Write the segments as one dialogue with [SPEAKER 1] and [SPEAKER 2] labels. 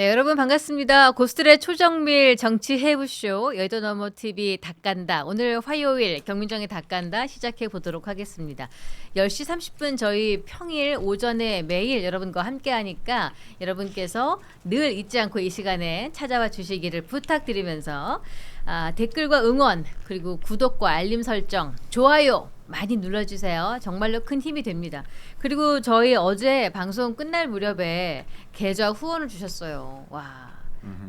[SPEAKER 1] 네, 여러분 반갑습니다. 고스트의 초정밀 정치 해부쇼 여의도 너머 TV 닭간다. 오늘 화요일 경민정의 닭간다 시작해 보도록 하겠습니다. 10시 30분 저희 평일 오전에 매일 여러분과 함께 하니까 여러분께서 늘 잊지 않고 이 시간에 찾아와 주시기를 부탁드리면서 댓글과 응원 그리고 구독과 알림 설정, 좋아요 많이 눌러주세요. 정말로 큰 힘이 됩니다. 그리고 저희 어제 방송 끝날 무렵에 계좌 후원을 주셨어요. 와,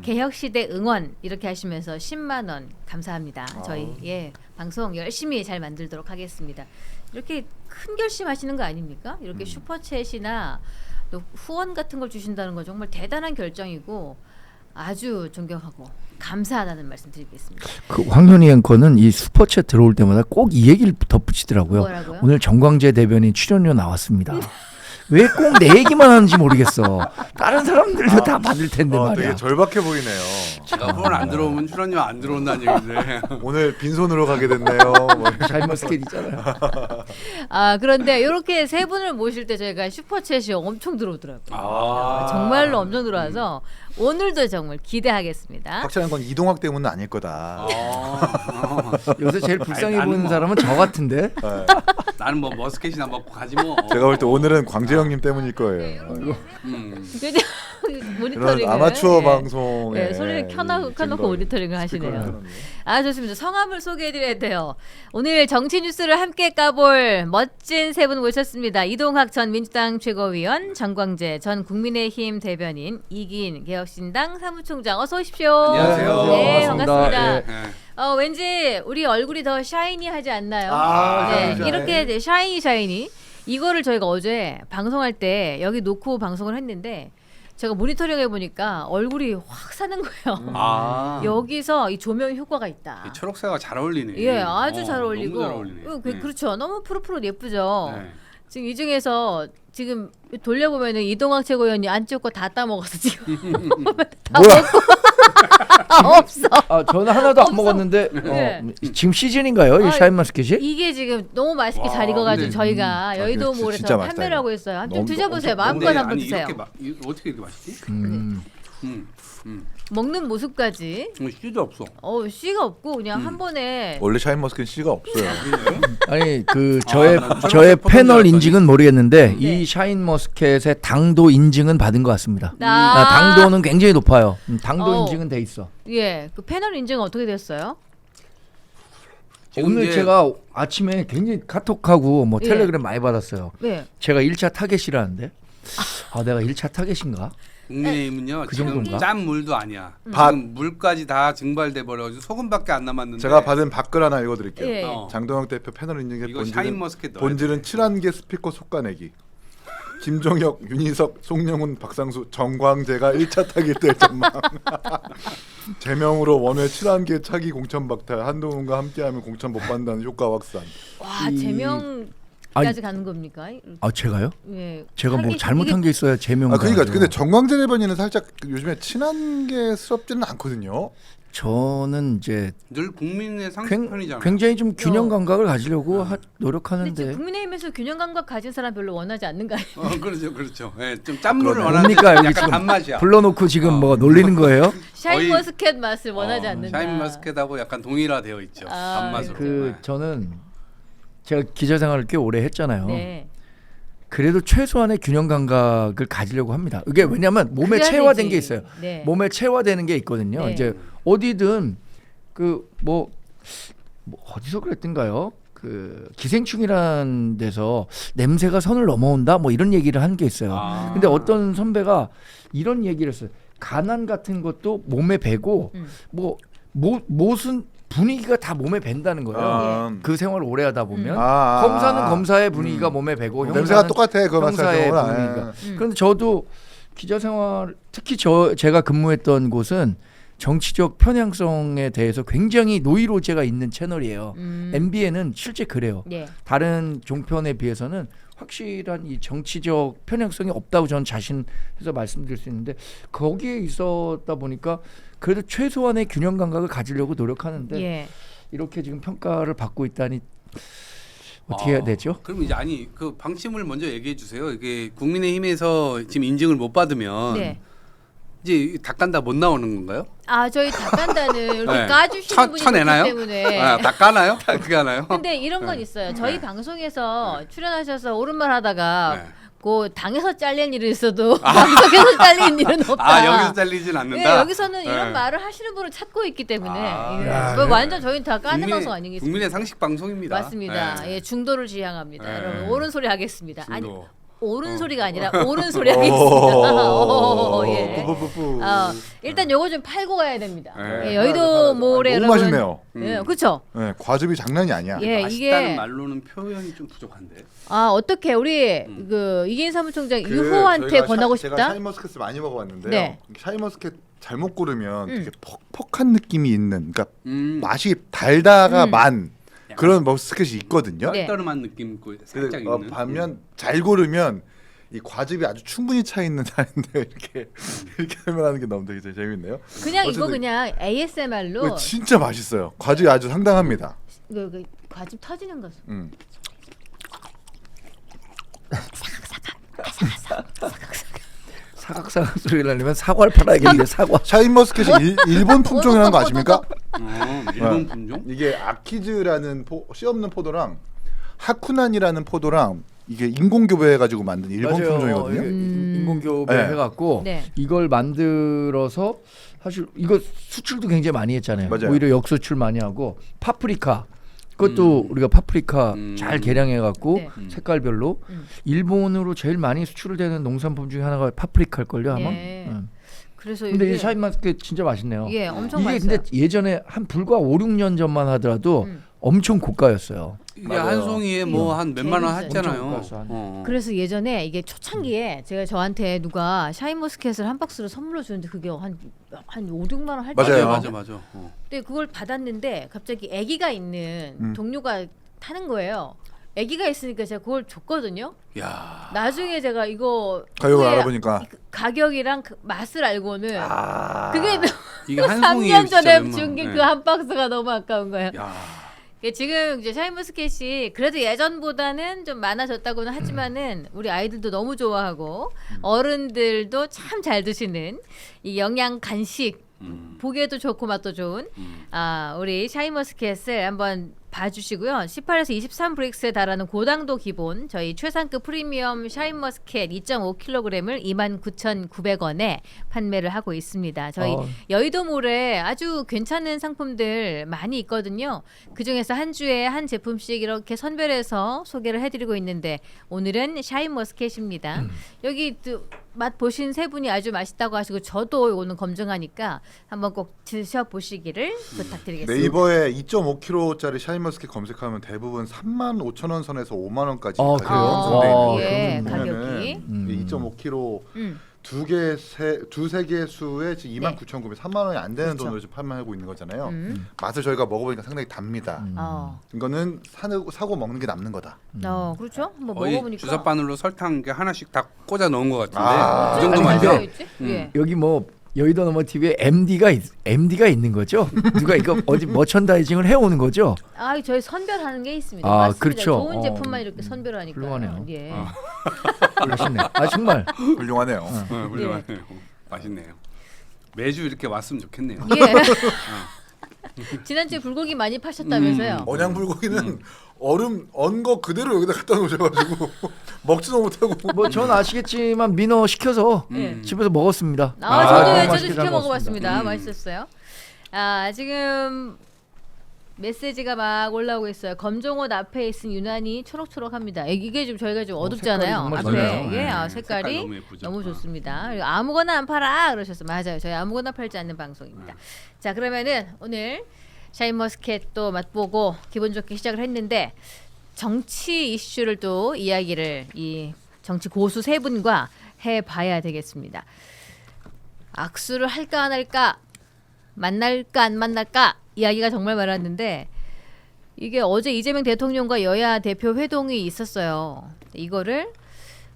[SPEAKER 1] 개혁시대 응원 이렇게 하시면서 10만 원 감사합니다. 저희 방송 열심히 잘 만들도록 하겠습니다. 이렇게 큰 결심하시는 거 아닙니까? 이렇게 슈퍼챗이나 또 후원 같은 걸 주신다는 건 정말 대단한 결정이고 아주 존경하고 감사하다는 말씀 드리겠습니다.
[SPEAKER 2] 그 황현희 앵커는 이 슈퍼챗 들어올 때마다 꼭 이 얘기를 덧붙이더라고요.
[SPEAKER 1] 뭐라고요?
[SPEAKER 2] 오늘 정광재 대변인 출연료 나왔습니다. 왜 꼭 내 얘기만 하는지 모르겠어. 다른 사람들도 다 받을 텐데 말이야.
[SPEAKER 3] 되게 절박해 보이네요.
[SPEAKER 4] 제가 후원 안 들어오면 출연료 안 들어온다는 얘기인데
[SPEAKER 3] 오늘 빈손으로 가게 됐네요.
[SPEAKER 2] 샤인머스켓 있잖아요.
[SPEAKER 1] 그런데 이렇게 세 분을 모실 때 저희가 슈퍼챗이 엄청 들어오더라고요. 정말로 엄청 들어와서 오늘도 정말 기대하겠습니다.
[SPEAKER 3] 확실한 건 이동학 때문은 아닐 거다.
[SPEAKER 2] 요새 제일 불쌍해
[SPEAKER 4] 아니,
[SPEAKER 2] 보이는
[SPEAKER 4] 뭐.
[SPEAKER 2] 사람은 저 같은데.
[SPEAKER 3] 네.
[SPEAKER 4] 나는 뭐 머스켓이나 먹고 가지 뭐.
[SPEAKER 3] 제가 볼 때 오늘은 광재형님 때문일 거예요.
[SPEAKER 1] 그냥 모니터링을
[SPEAKER 3] 이런 아마추어 방송에
[SPEAKER 1] 소리를 켜놓고 모니터링을 하시네요. 좋습니다. 성함을 소개해드려야 돼요. 오늘 정치 뉴스를 함께 까볼 멋진 세 분 모셨습니다. 이동학 전 민주당 최고위원, 정광재 전 국민의힘 대변인, 이기인 개혁신당 사무총장 어서 오십시오.
[SPEAKER 4] 안녕하세요.
[SPEAKER 1] 네,
[SPEAKER 2] 반갑습니다.
[SPEAKER 1] 반갑습니다. 왠지 우리 얼굴이 더 샤이니하지 않나요?
[SPEAKER 3] 샤이니.
[SPEAKER 1] 이렇게 샤이니 이거를 저희가 어제 방송할 때 여기 놓고 방송을 했는데 제가 모니터링 해보니까 얼굴이 확 사는 거예요. 여기서 이 조명 효과가 있다.
[SPEAKER 4] 이 초록색과 잘 어울리네.
[SPEAKER 1] 예, 아주 잘 어울리고.
[SPEAKER 4] 너무 잘 어울리네.
[SPEAKER 1] 그렇죠. 너무 푸릇푸릇 예쁘죠.
[SPEAKER 4] 네.
[SPEAKER 1] 지금 이 중에서 지금 돌려보면은 이동학 최고위원이 안쪽 거 다 따먹었어 지금. 다
[SPEAKER 2] 뭐야?
[SPEAKER 1] 먹고 없어.
[SPEAKER 2] 저는 하나도 안
[SPEAKER 1] 없어.
[SPEAKER 2] 먹었는데
[SPEAKER 1] 네.
[SPEAKER 2] 지금 시즌인가요? 이 샤인머스켓이?
[SPEAKER 1] 이게 지금 너무 맛있게
[SPEAKER 4] 와,
[SPEAKER 1] 잘 익어가지고
[SPEAKER 4] 근데,
[SPEAKER 1] 저희가 여의도
[SPEAKER 3] 진짜
[SPEAKER 1] 몰에서
[SPEAKER 3] 맛있다,
[SPEAKER 1] 판매를
[SPEAKER 3] 이거.
[SPEAKER 1] 하고 있어요. 한번
[SPEAKER 3] 너무-
[SPEAKER 1] 드셔보세요.
[SPEAKER 3] 엄청-
[SPEAKER 1] 마음껏
[SPEAKER 4] 근데
[SPEAKER 1] 한번
[SPEAKER 4] 아니,
[SPEAKER 1] 드세요.
[SPEAKER 4] 이렇게 어떻게 이렇게 맛있지?
[SPEAKER 1] 먹는 모습까지
[SPEAKER 4] 씨도 없어.
[SPEAKER 1] 씨가 없고 그냥 한 번에
[SPEAKER 3] 원래 샤인머스켓 씨가 없어요.
[SPEAKER 2] 아니 그
[SPEAKER 4] 저는
[SPEAKER 2] 저의
[SPEAKER 4] 포도주
[SPEAKER 2] 패널
[SPEAKER 4] 알았더니.
[SPEAKER 2] 인증은 모르겠는데
[SPEAKER 1] 네.
[SPEAKER 2] 이 샤인머스켓의 당도 인증은 받은 것 같습니다.
[SPEAKER 1] 아.
[SPEAKER 2] 당도는 굉장히 높아요. 당도
[SPEAKER 1] 어.
[SPEAKER 2] 인증은 돼 있어.
[SPEAKER 1] 그 패널 인증은 어떻게 됐어요?
[SPEAKER 4] 지금
[SPEAKER 2] 오늘
[SPEAKER 4] 이제-
[SPEAKER 2] 제가 아침에 굉장히 카톡하고 뭐
[SPEAKER 1] 예.
[SPEAKER 2] 텔레그램 많이 받았어요.
[SPEAKER 1] 네.
[SPEAKER 2] 제가 1차 타겟이라는데 내가 1차 타겟인가?
[SPEAKER 4] 국민의힘은요.
[SPEAKER 2] 그
[SPEAKER 4] 지금
[SPEAKER 2] 정도인가?
[SPEAKER 4] 짠 물도 아니야.
[SPEAKER 3] 밥.
[SPEAKER 4] 지금 물까지 다 증발돼 버려가지고 소금밖에 안 남았는데.
[SPEAKER 3] 제가 받은 밥글 하나 읽어드릴게요.
[SPEAKER 1] 예.
[SPEAKER 3] 장동영 대표 패널 인증의
[SPEAKER 4] 이거 샤인머스켓 넣어야
[SPEAKER 3] 본질은 7한계 스피커 속가내기. 김종혁, 윤희석, 송영훈, 박상수, 정광재가 1차 타깃 될 전망. 제명으로 원외 7한계 차기 공천 박탈. 한동훈과 함께하면 공천 못 받는다는 효과 확산.
[SPEAKER 1] 와
[SPEAKER 2] 이-
[SPEAKER 1] 제명까지 가는 겁니까?
[SPEAKER 2] 제가요?
[SPEAKER 1] 예.
[SPEAKER 2] 제가 뭐
[SPEAKER 1] 타겟이
[SPEAKER 2] 잘못한 게 있어야 제명.
[SPEAKER 3] 그러니까 근데 정광재 대변인은 살짝 요즘에 친한계스럽지는 않거든요.
[SPEAKER 2] 저는 이제
[SPEAKER 4] 늘 국민의 상대편이잖아.
[SPEAKER 2] 굉장히 좀 균형
[SPEAKER 1] 어.
[SPEAKER 2] 감각을 가지려고
[SPEAKER 1] 근데 지금
[SPEAKER 2] 노력하는데
[SPEAKER 1] 국민의힘에서 균형 감각 가진 사람 별로 원하지 않는 거 아니에요?
[SPEAKER 4] 그렇죠. 예, 좀 짠물을
[SPEAKER 3] 그러네.
[SPEAKER 4] 원하는데
[SPEAKER 2] 뭡니까 여기
[SPEAKER 4] 약간
[SPEAKER 2] 지금
[SPEAKER 4] 단맛이야.
[SPEAKER 2] 불러놓고 지금 뭐 놀리는 거예요?
[SPEAKER 1] 샤인머스켓 맛을 원하지 않는다.
[SPEAKER 4] 샤인머스켓하고 약간 동일화되어 있죠. 단맛으로.
[SPEAKER 2] 그 저는 제가 기자 생활을 꽤 오래 했잖아요.
[SPEAKER 1] 네.
[SPEAKER 2] 그래도 최소한의 균형 감각을 가지려고 합니다. 이게 왜냐하면 몸에
[SPEAKER 1] 그래야
[SPEAKER 2] 체화된
[SPEAKER 1] 되지.
[SPEAKER 2] 게 있어요.
[SPEAKER 1] 네.
[SPEAKER 2] 몸에 체화되는 게 있거든요.
[SPEAKER 1] 네.
[SPEAKER 2] 이제 어디든 그 뭐 어디서 그랬던가요? 그 기생충이라는 데서 냄새가 선을 넘어온다 뭐 이런 얘기를 한 게 있어요. 근데 어떤 선배가 이런 얘기를 했어요. 가난 같은 것도 몸에 배고 못은 분위기가 다 몸에 밴다는 거예요. 그 생활을 오래 하다 보면 검사는 검사의 분위기가 몸에 배고
[SPEAKER 3] 냄새가
[SPEAKER 2] 형사는
[SPEAKER 3] 똑같아. 그
[SPEAKER 2] 형사의
[SPEAKER 3] 말씀하신
[SPEAKER 2] 분위기가. 그런데 저도 기자 생활 특히 제가 근무했던 곳은 정치적 편향성에 대해서 굉장히 노이로제가 있는 채널이에요. MBN은 실제 그래요.
[SPEAKER 1] 네.
[SPEAKER 2] 다른 종편에 비해서는 확실한 이 정치적 편향성이 없다고 저는 자신해서 말씀드릴 수 있는데 거기에 있었다 보니까 그래도 최소한의 균형 감각을 가지려고 노력하는데
[SPEAKER 1] 예.
[SPEAKER 2] 이렇게 지금 평가를 받고 있다니 어떻게 해야 되죠?
[SPEAKER 4] 그럼 이제 그 방침을 먼저 얘기해 주세요. 이게 국민의힘에서 지금 인증을 못 받으면
[SPEAKER 1] 네.
[SPEAKER 4] 이제 닭간다 못 나오는 건가요?
[SPEAKER 1] 아 저희 닭간다는 이렇게
[SPEAKER 4] 네.
[SPEAKER 1] 까주시는 분이
[SPEAKER 4] 쳐내나요?
[SPEAKER 1] 있기 때문에.
[SPEAKER 4] 아, 닭 까나요? 어떻게 하나요?
[SPEAKER 1] 근데 이런 건 있어요. 저희 방송에서 출연하셔서 옳은말 하다가
[SPEAKER 4] 네.
[SPEAKER 1] 그 당에서 잘릴 일은 있어도 방송에서 잘리는 일은 없다.
[SPEAKER 4] 아 여기서 잘리진 않는다.
[SPEAKER 1] 네, 여기서는 이런
[SPEAKER 4] 네.
[SPEAKER 1] 말을 하시는 분을 찾고 있기 때문에
[SPEAKER 4] 아,
[SPEAKER 1] 예.
[SPEAKER 3] 야,
[SPEAKER 1] 뭐
[SPEAKER 3] 네.
[SPEAKER 1] 완전 저희는 다 까는 방송 아니겠습니까?
[SPEAKER 4] 국민의 상식 방송입니다.
[SPEAKER 1] 맞습니다.
[SPEAKER 4] 네.
[SPEAKER 1] 예, 중도를 지향합니다.
[SPEAKER 4] 네.
[SPEAKER 1] 여러분 옳은 소리 하겠습니다. 아니
[SPEAKER 4] 중도.
[SPEAKER 1] 옳은 소리가 아니라 옳은 소리 하겠습니다. 오, 예.
[SPEAKER 3] 뿌뿌뿌뿌.
[SPEAKER 1] 일단 요거 좀 팔고 가야 됩니다.
[SPEAKER 4] 네.
[SPEAKER 1] 예, 여의도 모래
[SPEAKER 3] 너무
[SPEAKER 1] 여러분.
[SPEAKER 3] 맛있네요.
[SPEAKER 1] 예, 그렇죠.
[SPEAKER 3] 네, 과즙이 장난이 아니야.
[SPEAKER 1] 예,
[SPEAKER 4] 맛있다는
[SPEAKER 1] 이게
[SPEAKER 4] 말로는 표현이 좀 부족한데.
[SPEAKER 1] 아 어떻게 우리 그 이계인 사무총장
[SPEAKER 3] 그
[SPEAKER 1] 유호한테
[SPEAKER 3] 저희가
[SPEAKER 1] 권하고
[SPEAKER 3] 제가
[SPEAKER 1] 싶다.
[SPEAKER 3] 샤인머스켓을 많이 먹어봤는데요.
[SPEAKER 1] 네.
[SPEAKER 3] 샤인머스켓 잘못 고르면 되게 퍽퍽한 느낌이 있는, 그러니까 맛이 달다가 만 그런 머스켓이 있거든요.
[SPEAKER 1] 네.
[SPEAKER 4] 떨떠름한 느낌 그 살짝 있는.
[SPEAKER 3] 반면 잘 고르면 이 과즙이 아주 충분히 차 있는 차인데 이렇게 설명하는 게 너무 되게 재밌네요.
[SPEAKER 1] 그냥 이거
[SPEAKER 3] 어쨌든
[SPEAKER 1] 그냥 ASMR로
[SPEAKER 3] 이거 진짜 맛있어요. 과즙이 아주 상당합니다.
[SPEAKER 1] 그 과즙 터지는 거.
[SPEAKER 2] 사각사각 소리를 내려면 사과를 팔아야겠는데 사과.
[SPEAKER 3] 샤인머스켓이 일본 품종이라는 거 아십니까?
[SPEAKER 4] 일본 품종?
[SPEAKER 3] 이게 아키즈라는 씨 없는 포도랑 하쿠난이라는 포도랑 이게 인공 교배해가지고 만든 일본
[SPEAKER 2] 맞아요.
[SPEAKER 3] 품종이거든요.
[SPEAKER 2] 이게 인공교배
[SPEAKER 3] 네.
[SPEAKER 2] 해갖고
[SPEAKER 1] 네.
[SPEAKER 2] 이걸 만들어서 사실 이거 수출도 굉장히 많이 했잖아요.
[SPEAKER 3] 맞아요.
[SPEAKER 2] 오히려 역수출 많이 하고 파프리카 그것도 우리가 파프리카 잘 개량해갖고
[SPEAKER 1] 네.
[SPEAKER 2] 색깔별로 일본으로 제일 많이 수출되는 농산품 중에 하나가 파프리카일걸요 아마.
[SPEAKER 1] 예. 그래서
[SPEAKER 2] 근데
[SPEAKER 1] 이게
[SPEAKER 2] 이 샤인마스켓 진짜 맛있네요.
[SPEAKER 1] 예, 엄청
[SPEAKER 2] 이게
[SPEAKER 1] 맛있어요.
[SPEAKER 2] 근데 예전에 한 불과 5, 6년 전만 하더라도 엄청 고가였어요.
[SPEAKER 4] 이게 한 송이에 뭐 한 몇만 원
[SPEAKER 1] 재밌어요.
[SPEAKER 4] 했잖아요.
[SPEAKER 2] 엄청 비쌌어.
[SPEAKER 1] 그래서 예전에 이게 초창기에 제가 저한테 누가 샤인머스켓을 한 박스로 선물로 주는데 그게 한 5, 6만 원 할
[SPEAKER 3] 맞아요.
[SPEAKER 1] 때예요.
[SPEAKER 4] 맞아.
[SPEAKER 1] 근데 그걸 받았는데 갑자기 아기가 있는 동료가 타는 거예요. 아기가 있으니까 제가 그걸 줬거든요.
[SPEAKER 4] 야.
[SPEAKER 1] 나중에 제가 이거
[SPEAKER 3] 가격을
[SPEAKER 1] 후에
[SPEAKER 3] 알아보니까
[SPEAKER 1] 가격이랑 그 맛을 알고는 그게
[SPEAKER 4] 이게 한 송이에
[SPEAKER 1] 3년 전에
[SPEAKER 4] 진짜
[SPEAKER 1] 준 게
[SPEAKER 4] 몇만-
[SPEAKER 1] 그 한 박스가 너무 아까운 거예요.
[SPEAKER 4] 야.
[SPEAKER 1] 지금 이제 샤인머스켓이 그래도 예전보다는 좀 많아졌다고는 하지만은 우리 아이들도 너무 좋아하고 어른들도 참 잘 드시는 이 영양 간식 보기에도 좋고 맛도 좋은 우리 샤인머스켓을 한번 봐주시고요. 18에서 23 브릭스에 달하는 고당도 기본 저희 최상급 프리미엄 샤인머스켓 2.5kg을 29,900원에 판매를 하고 있습니다. 저희 여의도몰에 아주 괜찮은 상품들 많이 있거든요. 그중에서 한 주에 한 제품씩 이렇게 선별해서 소개를 해드리고 있는데 오늘은 샤인머스켓입니다. 여기 맛 보신 세 분이 아주 맛있다고 하시고 저도 이거는 검증하니까 한번 꼭 드셔보시기를 부탁드리겠습니다.
[SPEAKER 3] 네이버에 2.5kg짜리 샤인머스켓 검색하면 대부분 35,000원 선에서 5만 원까지
[SPEAKER 2] 아,
[SPEAKER 3] 가격이
[SPEAKER 2] 그래요?
[SPEAKER 3] 형성돼 있는
[SPEAKER 2] 와,
[SPEAKER 3] 거예요.
[SPEAKER 1] 예,
[SPEAKER 3] 보면은 이 2.5kg 두세 개 수에 지금 29,900 3만 원이 안 되는
[SPEAKER 1] 그렇죠.
[SPEAKER 3] 돈으로 지금 판매하고 있는 거잖아요. 맛을 저희가 먹어보니까 상당히 답니다. 이거는 사고 먹는 게 남는 거다.
[SPEAKER 1] 그렇죠. 한번
[SPEAKER 4] 거의
[SPEAKER 1] 먹어보니까
[SPEAKER 4] 주사 바늘로 설탕 이렇게 하나씩 다 꽂아 넣은 것 같은데
[SPEAKER 3] 아,
[SPEAKER 4] 그
[SPEAKER 1] 좀
[SPEAKER 4] 정도만
[SPEAKER 1] 잘
[SPEAKER 4] 돼.
[SPEAKER 1] 되어 있지? 예.
[SPEAKER 2] 여기 뭐 여의도 너머 TV에 MD가 있는 거죠? 누가 이거 어디 머천다이징을 해오는 거죠?
[SPEAKER 1] 저희 선별하는 게 있습니다.
[SPEAKER 2] 아,
[SPEAKER 1] 맞습니다.
[SPEAKER 2] 그렇죠.
[SPEAKER 1] 좋은 제품만 이렇게 선별하니까.
[SPEAKER 2] 훌륭하네요.
[SPEAKER 1] 예.
[SPEAKER 2] 맛있네. 아 정말.
[SPEAKER 3] 훌륭하네요.
[SPEAKER 4] 훌륭하네요. 맛있네요. 매주 이렇게 왔으면 좋겠네요.
[SPEAKER 1] 예. 지난주에 불고기 많이 파셨다면서요?
[SPEAKER 3] 언양 불고기는 얼음 언 거 그대로 여기다 갖다 놓으셔가지고 먹지도 못하고
[SPEAKER 2] 뭐 전 아시겠지만 민어 시켜서 집에서 먹었습니다.
[SPEAKER 1] 저도
[SPEAKER 2] 맛있게
[SPEAKER 1] 시켜
[SPEAKER 2] 잘
[SPEAKER 1] 먹어봤습니다. 맛있었어요. 지금 메시지가 막 올라오고 있어요. 검정옷 앞에 있은 유난히 초록초록합니다. 이게 좀 저희가 좀 어둡잖아요.
[SPEAKER 2] 색깔이 정말
[SPEAKER 1] 앞에
[SPEAKER 2] 좋네요.
[SPEAKER 1] 예,
[SPEAKER 4] 색깔
[SPEAKER 1] 색깔이
[SPEAKER 4] 너무 예쁘죠.
[SPEAKER 1] 너무 좋습니다. 그리고 아무거나 안 팔아 그러셨어요. 맞아요. 저희 아무거나 팔지 않는 방송입니다. 자 그러면은 오늘 샤인머스켓 또 맛보고 기분 좋게 시작을 했는데 정치 이슈를 또 이야기를 이 정치 고수 세 분과 해봐야 되겠습니다. 악수를 할까 안 할까, 만날까 안 만날까 이야기가 정말 많았는데 이게 어제 이재명 대통령과 여야 대표 회동이 있었어요. 이거를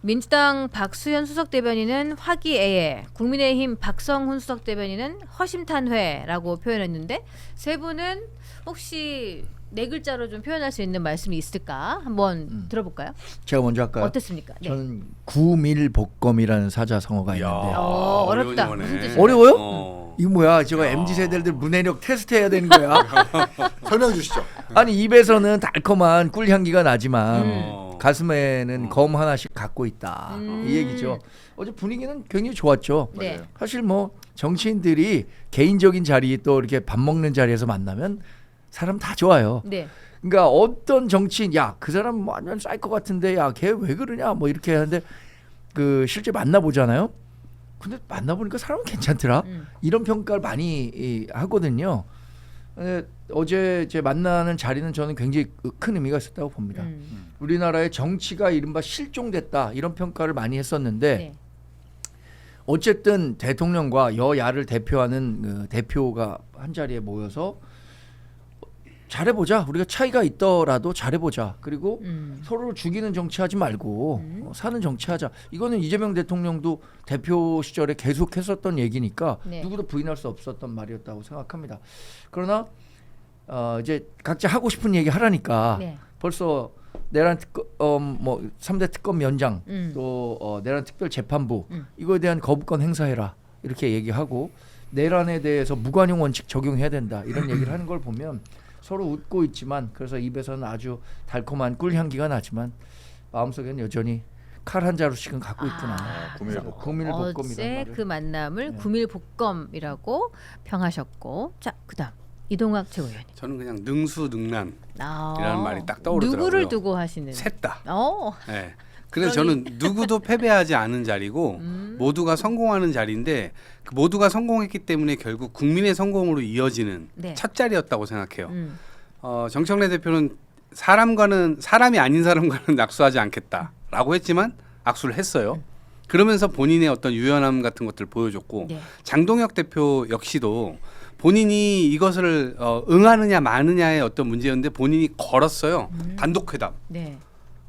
[SPEAKER 1] 민주당 박수현 수석 대변인은 화기애애, 국민의힘 박성훈 수석 대변인은 허심탄회라고 표현했는데 세 분은 혹시 네 글자로 좀 표현할 수 있는 말씀이 있을까? 한번 들어볼까요?
[SPEAKER 2] 제가 먼저 할까요?
[SPEAKER 1] 어떻습니까? 네.
[SPEAKER 2] 저는 구밀복검이라는 사자성어가 있는데
[SPEAKER 1] 어렵다.
[SPEAKER 4] 어려운
[SPEAKER 1] 무슨
[SPEAKER 4] 영어네.
[SPEAKER 1] 뜻이에요?
[SPEAKER 2] 어려워요?
[SPEAKER 4] 어.
[SPEAKER 2] 이거 뭐야? 저거 MZ 세대들 문해력 테스트해야 되는 거야?
[SPEAKER 3] 설명 주시죠.
[SPEAKER 2] 아니 입에서는 달콤한 꿀 향기가 나지만
[SPEAKER 4] 음.
[SPEAKER 2] 가슴에는 검 하나씩 갖고 있다. 이 얘기죠. 어제 분위기는 굉장히 좋았죠.
[SPEAKER 1] 네.
[SPEAKER 2] 사실 뭐 정치인들이 개인적인 자리 또 이렇게 밥 먹는 자리에서 만나면 사람 다 좋아요.
[SPEAKER 1] 네.
[SPEAKER 2] 그러니까 어떤 정치인 야 그 사람 완전 사이코 같은데 야 걔 왜 그러냐 뭐 이렇게 하는데 그 실제 만나보잖아요. 근데 만나보니까 사람은 괜찮더라. 이런 평가를 많이 하거든요. 어제 제 만나는 자리는 저는 굉장히 큰 의미가 있었다고 봅니다. 우리나라의 정치가 이른바 실종됐다 이런 평가를 많이 했었는데
[SPEAKER 1] 네.
[SPEAKER 2] 어쨌든 대통령과 여야를 대표하는 그 대표가 한 자리에 모여서 잘해보자. 우리가 차이가 있더라도 잘해보자. 그리고 서로를 죽이는 정치하지 말고 사는 정치하자. 이거는 이재명 대통령도 대표 시절에 계속 했었던 얘기니까
[SPEAKER 1] 네.
[SPEAKER 2] 누구도 부인할 수 없었던 말이었다고 생각합니다. 그러나 이제 각자 하고 싶은 얘기 하라니까
[SPEAKER 1] 네.
[SPEAKER 2] 벌써 내란 특검 뭐 3대 특검 연장 또 내란 특별 재판부 이거에 대한 거부권 행사해라 이렇게 얘기하고 내란에 대해서 무관용 원칙 적용해야 된다 이런 얘기를 하는 걸 보면 서로 웃고 있지만 그래서 입에서는 아주 달콤한 꿀 향기가 나지만 마음속에는 여전히 칼 한 자루씩은 갖고 있구나. 구밀복검이라는
[SPEAKER 1] 어제
[SPEAKER 2] 말을.
[SPEAKER 1] 그 만남을
[SPEAKER 2] 네.
[SPEAKER 1] 구밀복검이라고 평하셨고, 자 그다음 이동학 최고위원님.
[SPEAKER 4] 저는 그냥 능수능란이라는 말이 딱 떠오르더라고요.
[SPEAKER 1] 누구를 두고 하시는?
[SPEAKER 4] 셋 다. 네. 그래서 저는 누구도 패배하지 않은 자리고 모두가 성공하는 자리인데 그 모두가 성공했기 때문에 결국 국민의 성공으로 이어지는
[SPEAKER 1] 네.
[SPEAKER 4] 첫 자리였다고 생각해요. 정청래 대표는 사람이 아닌 사람과는 악수하지 않겠다라고 했지만 악수를 했어요. 그러면서 본인의 어떤 유연함 같은 것들을 보여줬고
[SPEAKER 1] 네.
[SPEAKER 4] 장동혁 대표 역시도 본인이 이것을 응하느냐 마느냐의 어떤 문제였는데 본인이 걸었어요. 단독 회담.
[SPEAKER 1] 네.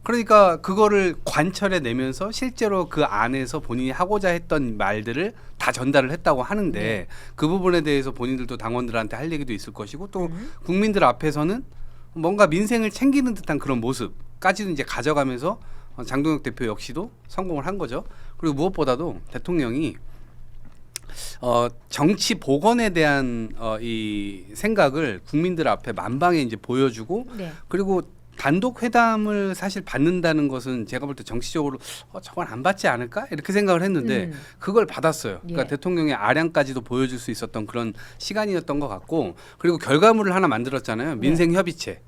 [SPEAKER 4] 그러니까 그거를 관철해 내면서 실제로 그 안에서 본인이 하고자 했던 말들을 다 전달을 했다고 하는데
[SPEAKER 1] 네.
[SPEAKER 4] 그 부분에 대해서 본인들도 당원들한테 할 얘기도 있을 것이고 또 국민들 앞에서는 뭔가 민생을 챙기는 듯한 그런 모습까지도 이제 가져가면서 장동혁 대표 역시도 성공을 한 거죠. 그리고 무엇보다도 대통령이 정치 복원에 대한 이 생각을 국민들 앞에 만방에 이제 보여주고
[SPEAKER 1] 네.
[SPEAKER 4] 그리고 단독 회담을 사실 받는다는 것은 제가 볼 때 정치적으로 저건 안 받지 않을까 이렇게 생각을 했는데 그걸 받았어요. 그러니까
[SPEAKER 1] 예.
[SPEAKER 4] 대통령의 아량까지도 보여줄 수 있었던 그런 시간이었던 것 같고 그리고 결과물을 하나 만들었잖아요. 민생 협의체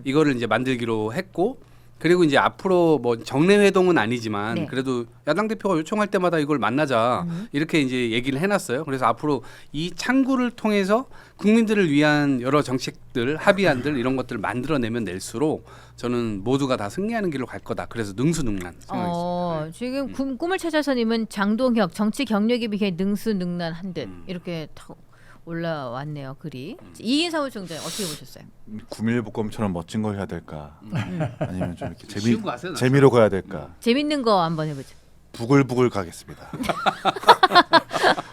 [SPEAKER 4] 이거를 이제 만들기로 했고 그리고 이제 앞으로 뭐 정례 회동은 아니지만
[SPEAKER 1] 네.
[SPEAKER 4] 그래도 야당 대표가 요청할 때마다 이걸 만나자 이렇게 이제 얘기를 해놨어요. 그래서 앞으로 이 창구를 통해서 국민들을 위한 여러 정책들, 합의안들 이런 것들을 만들어내면 낼수록 저는 모두가 다 승리하는 길로 갈 거다. 그래서 능수능란 생각이 있습니다.
[SPEAKER 1] 지금 꿈을 찾아서님은 장동혁 정치 경력에 비해 능수능란한 듯 이렇게 탁 올라왔네요 글이. 이인 사무총장 어떻게 보셨어요?
[SPEAKER 3] 구밀복검처럼 멋진 걸 해야 될까? 아니면 좀 이렇게
[SPEAKER 4] 쉬운 거 아세요,
[SPEAKER 3] 재미로 가야 될까?
[SPEAKER 1] 재밌는 거 한번 해보죠.
[SPEAKER 3] 부글부글 가겠습니다.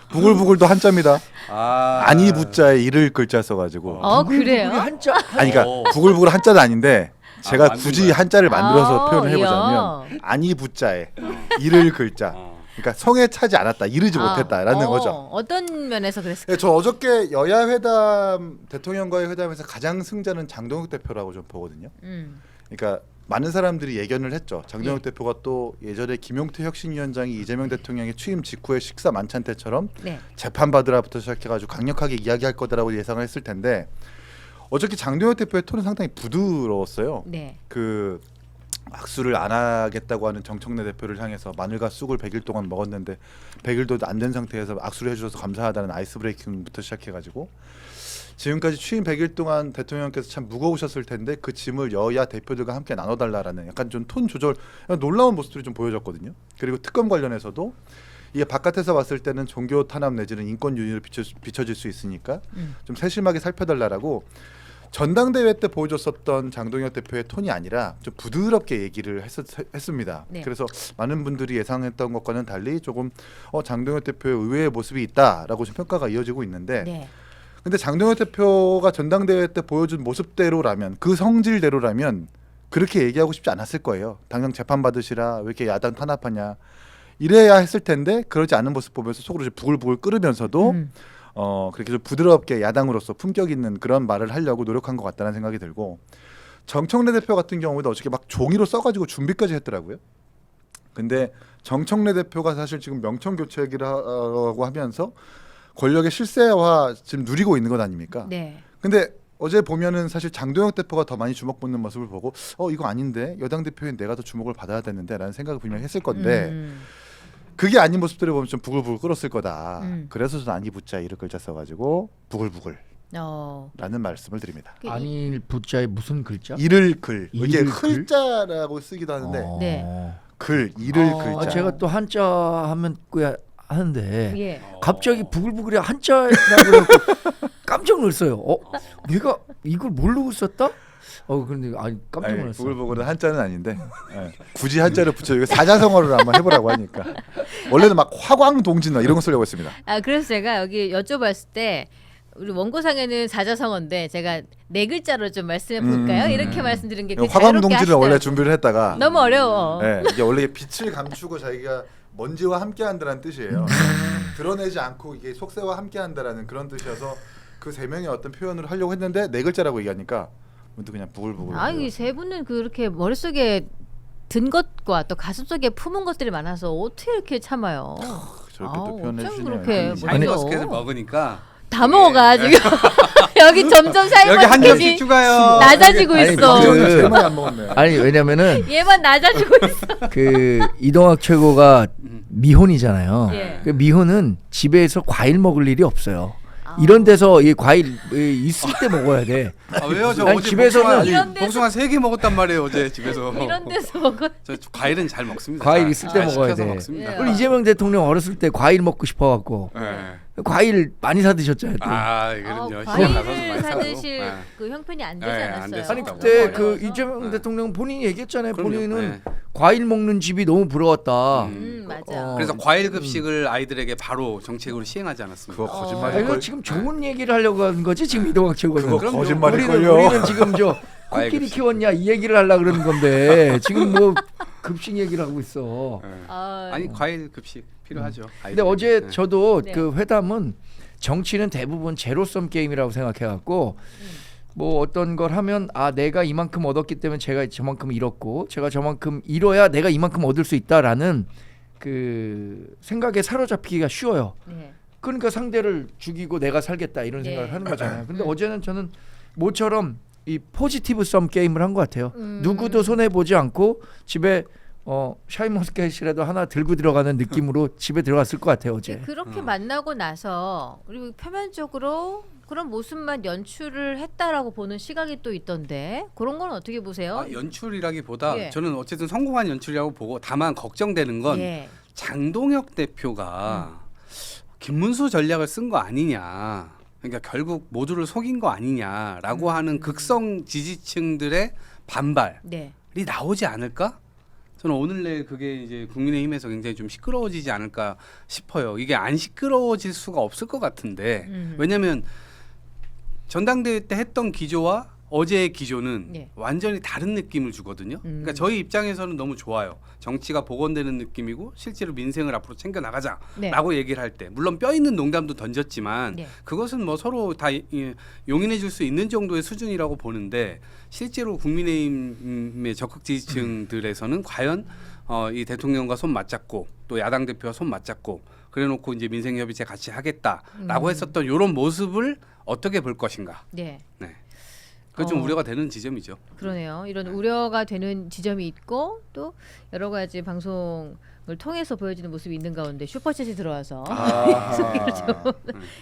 [SPEAKER 3] 부글부글도 한자입니다. 아니 부자에 이를 글자 써가지고.
[SPEAKER 1] 그래요?
[SPEAKER 2] 한자
[SPEAKER 3] 아니 그러니까 부글부글 한자는 아닌데 제가
[SPEAKER 4] 만든
[SPEAKER 3] 굳이
[SPEAKER 4] 거야?
[SPEAKER 3] 한자를 만들어서
[SPEAKER 1] 아,
[SPEAKER 3] 표현을
[SPEAKER 1] 이야.
[SPEAKER 3] 해보자면 아니 부자에 이를 글자. 그러니까 성에 차지 않았다, 이르지 못했다라는 거죠.
[SPEAKER 1] 어떤 면에서 그랬을까요?
[SPEAKER 3] 네, 저 어저께 여야 회담 대통령과의 회담에서 가장 승자는 장동혁 대표라고 좀 보거든요. 그러니까 많은 사람들이 예견을 했죠. 장동혁 대표가 또 예전에 김용태 혁신위원장이 이재명 대통령의 취임 직후의 식사 만찬 때처럼
[SPEAKER 1] 네.
[SPEAKER 3] 재판 받으라부터 시작해가지고 강력하게 이야기할 거다라고 예상을 했을 텐데 어저께 장동혁 대표의 톤은 상당히 부드러웠어요.
[SPEAKER 1] 네.
[SPEAKER 3] 그 악수를 안 하겠다고 하는 정청래 대표를 향해서 마늘과 쑥을 100일 동안 먹었는데 100일도 안 된 상태에서 악수를 해주셔서 감사하다는 아이스 브레이킹부터 시작해가지고 지금까지 취임 100일 동안 대통령께서 참 무거우셨을 텐데 그 짐을 여야 대표들과 함께 나눠달라라는 약간 좀 톤 조절 놀라운 모습들이 좀 보여졌거든요. 그리고 특검 관련해서도 이게 바깥에서 봤을 때는 종교 탄압 내지는 인권 유린으로 비춰질 수 있으니까 좀 세심하게 살펴달라고 전당대회 때 보여줬었던 장동혁 대표의 톤이 아니라 좀 부드럽게 얘기를 했습니다.
[SPEAKER 1] 네.
[SPEAKER 3] 그래서 많은 분들이 예상했던 것과는 달리 조금 장동혁 대표의 의외의 모습이 있다라고 좀 평가가 이어지고 있는데
[SPEAKER 1] 네.
[SPEAKER 3] 근데 장동혁 대표가 전당대회 때 보여준 모습대로라면 그 성질대로라면 그렇게 얘기하고 싶지 않았을 거예요. 당장 재판 받으시라 왜 이렇게 야당 탄압하냐 이래야 했을 텐데 그러지 않은 모습 보면서 속으로 이제 부글부글 끓으면서도 그렇게 좀 부드럽게 야당으로서 품격 있는 그런 말을 하려고 노력한 것 같다는 생각이 들고 정청래 대표 같은 경우도 어저께 막 종이로 써가지고 준비까지 했더라고요. 근데 정청래 대표가 사실 지금 명청 교체라고 하면서 권력의 실세화 지금 누리고 있는 것 아닙니까?
[SPEAKER 1] 네.
[SPEAKER 3] 근데 어제 보면은 사실 장동혁 대표가 더 많이 주목받는 모습을 보고 이거 아닌데 여당 대표인 내가 더 주목을 받아야 되는데라는 생각을 분명히 했을 건데 그게 아닌 모습들을 보면 좀 부글부글 끓었을 거다. 그래서 저는 아니 붙자 이를 글자 써가지고 부글부글 라는 말씀을 드립니다.
[SPEAKER 2] 아닐 붙자에 무슨 글자?
[SPEAKER 3] 이를 글 이게
[SPEAKER 2] 이를 글?
[SPEAKER 3] 글자라고 쓰기도 하는데
[SPEAKER 1] 네.
[SPEAKER 3] 글 이를 글자.
[SPEAKER 2] 아, 제가 또 한자 하면 꽤 하는데
[SPEAKER 1] 예.
[SPEAKER 2] 갑자기 부글부글이 한자라고 그래갖고 깜짝 놀랐어요. 내가 이걸 모르고 썼다? 근데 깜짝
[SPEAKER 3] 아니,
[SPEAKER 2] 놀랐어.
[SPEAKER 3] 부글부글은 한자는 아닌데 굳이 한자를 붙여 이거 사자성어를 한번 해보라고 하니까 원래는 막 화광동진 이런 거 쓰려고 했습니다.
[SPEAKER 1] 그래서 제가 여기 여쭤봤을 때 우리 원고상에는 사자성어인데 제가 네 글자로 좀 말씀해 볼까요? 이렇게 말씀드린 게
[SPEAKER 3] 화광동진을 원래 준비를 했다가
[SPEAKER 1] 너무 어려워.
[SPEAKER 3] 네, 이게 원래 빛을 감추고 자기가 먼지와 함께한다라는 뜻이에요. 드러내지 않고 이게 속세와 함께한다라는 그런 뜻이어서 그 세 명의 어떤 표현을 하려고 했는데 네 글자라고 얘기하니까 문득 그냥 부글부글.
[SPEAKER 1] 이 세 분은 그렇게 머릿속에 든 것과 또 가슴속에 품은 것들이 많아서 어떻게 이렇게 참아요?
[SPEAKER 3] 저렇게 또 표현해
[SPEAKER 1] 어쩜
[SPEAKER 3] 주시네요.
[SPEAKER 1] 그렇게
[SPEAKER 4] 샤인머스켓을 먹으니까
[SPEAKER 1] 다 먹어가 지금 여기 점점
[SPEAKER 4] 여기 한 점씩
[SPEAKER 1] 샤인머스켓이
[SPEAKER 4] 추가요.
[SPEAKER 1] 낮아지고
[SPEAKER 2] 아니,
[SPEAKER 1] 있어.
[SPEAKER 3] 제일 많이 안 먹었네.
[SPEAKER 2] 아니 왜냐면은
[SPEAKER 1] 얘만 낮아지고 있어.
[SPEAKER 2] 그 이동학 최고가 미혼이잖아요.
[SPEAKER 1] 예.
[SPEAKER 2] 그 미혼은 집에서 과일 먹을 일이 없어요. 이런 데서 이 과일 있을 때 먹어야 돼.
[SPEAKER 4] 왜요? 저
[SPEAKER 2] 아니,
[SPEAKER 4] 어제
[SPEAKER 2] 집에서는
[SPEAKER 1] 이런 데서-
[SPEAKER 4] 복숭아 3개 먹었단 말이에요 어제 집에서.
[SPEAKER 1] 이런 데서 먹어.
[SPEAKER 4] 저 과일은 잘 먹습니다.
[SPEAKER 2] 과일 있을 때
[SPEAKER 4] 잘
[SPEAKER 2] 먹어야
[SPEAKER 4] 시켜서
[SPEAKER 2] 돼.
[SPEAKER 4] 먹습니다.
[SPEAKER 1] 예.
[SPEAKER 2] 그리고 이재명 대통령 어렸을 때 과일 먹고 싶어갖고 과일 많이 사 드셨잖아요. 또.
[SPEAKER 4] 그럼요. 시장 가서
[SPEAKER 1] 과일을
[SPEAKER 4] 많이 사고.
[SPEAKER 1] 사드실 그 형편이 안 되지
[SPEAKER 4] 네, 안
[SPEAKER 1] 않았어요.
[SPEAKER 4] 됐어요.
[SPEAKER 2] 아니
[SPEAKER 4] 너무
[SPEAKER 2] 그때 그
[SPEAKER 1] 어려워서.
[SPEAKER 2] 이재명 대통령 본인이 얘기했잖아요.
[SPEAKER 4] 그럼요.
[SPEAKER 2] 본인은 과일 먹는 집이 너무 부러웠다.
[SPEAKER 1] 맞아.
[SPEAKER 4] 그래서 과일 급식을 아이들에게 바로 정책으로 시행하지 않았습니까?
[SPEAKER 3] 그거
[SPEAKER 2] 아,
[SPEAKER 3] 거짓말일
[SPEAKER 2] 이거
[SPEAKER 3] 걸.
[SPEAKER 2] 지금 좋은 얘기를 하려고 하는 거지 지금 이동학 최고는.
[SPEAKER 3] 그거
[SPEAKER 4] 그럼요.
[SPEAKER 3] 거짓말일 걸요.
[SPEAKER 2] 우리는 지금 저
[SPEAKER 4] 과일
[SPEAKER 2] 코끼리
[SPEAKER 4] 급식.
[SPEAKER 2] 키웠냐 이 얘기를 하려고 그러는 건데 지금 뭐 급식 얘기를 하고 있어.
[SPEAKER 4] 아니 과일 급식 필요하죠.
[SPEAKER 2] 근데
[SPEAKER 4] 아이들에게.
[SPEAKER 2] 어제
[SPEAKER 4] 네.
[SPEAKER 2] 저도
[SPEAKER 1] 네.
[SPEAKER 2] 그 회담은 정치는 대부분 제로섬 게임이라고 생각해갖고 뭐 어떤 걸 하면 내가 이만큼 얻었기 때문에 제가 저만큼 잃었고 제가 저만큼 잃어야 내가 이만큼 얻을 수 있다라는 그 생각에 사로잡히기가 쉬워요.
[SPEAKER 1] 네.
[SPEAKER 2] 그러니까 상대를 죽이고 내가 살겠다 이런
[SPEAKER 1] 네.
[SPEAKER 2] 생각을 하는 거잖아요. 근데 어제는 저는 모처럼 이 포지티브 썸 게임을 한 것 같아요. 누구도 손해 보지 않고 집에 샤인머스켓이라도 하나 들고 들어가는 느낌으로 집에 들어갔을 것 같아요 어제.
[SPEAKER 1] 그렇게 만나고 나서 그리고 표면적으로 그런 모습만 연출을 했다라고 보는 시각이 또 있던데 그런 건 어떻게 보세요?
[SPEAKER 4] 연출이라기보다
[SPEAKER 1] 예.
[SPEAKER 4] 저는 어쨌든 성공한 연출이라고 보고 다만 걱정되는 건
[SPEAKER 1] 예.
[SPEAKER 4] 장동혁 대표가 김문수 전략을 쓴 거 아니냐. 그러니까 결국 모두를 속인 거 아니냐라고 하는 극성 지지층들의 반발이
[SPEAKER 1] 네.
[SPEAKER 4] 나오지 않을까? 저는 오늘 내일 그게 이제 국민의힘에서 굉장히 좀 시끄러워지지 않을까 싶어요. 이게 안 시끄러워질 수가 없을 것 같은데 왜냐하면 전당대회 때 했던 기조와 어제의 기조는
[SPEAKER 1] 네.
[SPEAKER 4] 완전히 다른 느낌을 주거든요. 그러니까 저희 입장에서는 너무 좋아요. 정치가 복원되는 느낌이고 실제로 민생을 앞으로 챙겨 나가자라고 얘기를 할 때 물론 뼈 있는 농담도 던졌지만
[SPEAKER 1] 네.
[SPEAKER 4] 그것은 뭐 서로 다 용인해 줄 수 있는 정도의 수준이라고 보는데 실제로 국민의힘의 적극 지지층들에서는 과연 이 대통령과 손 맞잡고 또 야당 대표와 손 맞잡고 그래놓고 이제 민생협의체 같이 하겠다라고 했었던 이런 모습을 어떻게 볼 것인가.
[SPEAKER 1] 네.
[SPEAKER 4] 네. 그게 좀 우려가 되는 지점이죠.
[SPEAKER 1] 그러네요. 이런 우려가 되는 지점이 있고 또 여러 가지 방송을 통해서 보여지는 모습이 있는 가운데 슈퍼챗이 들어와서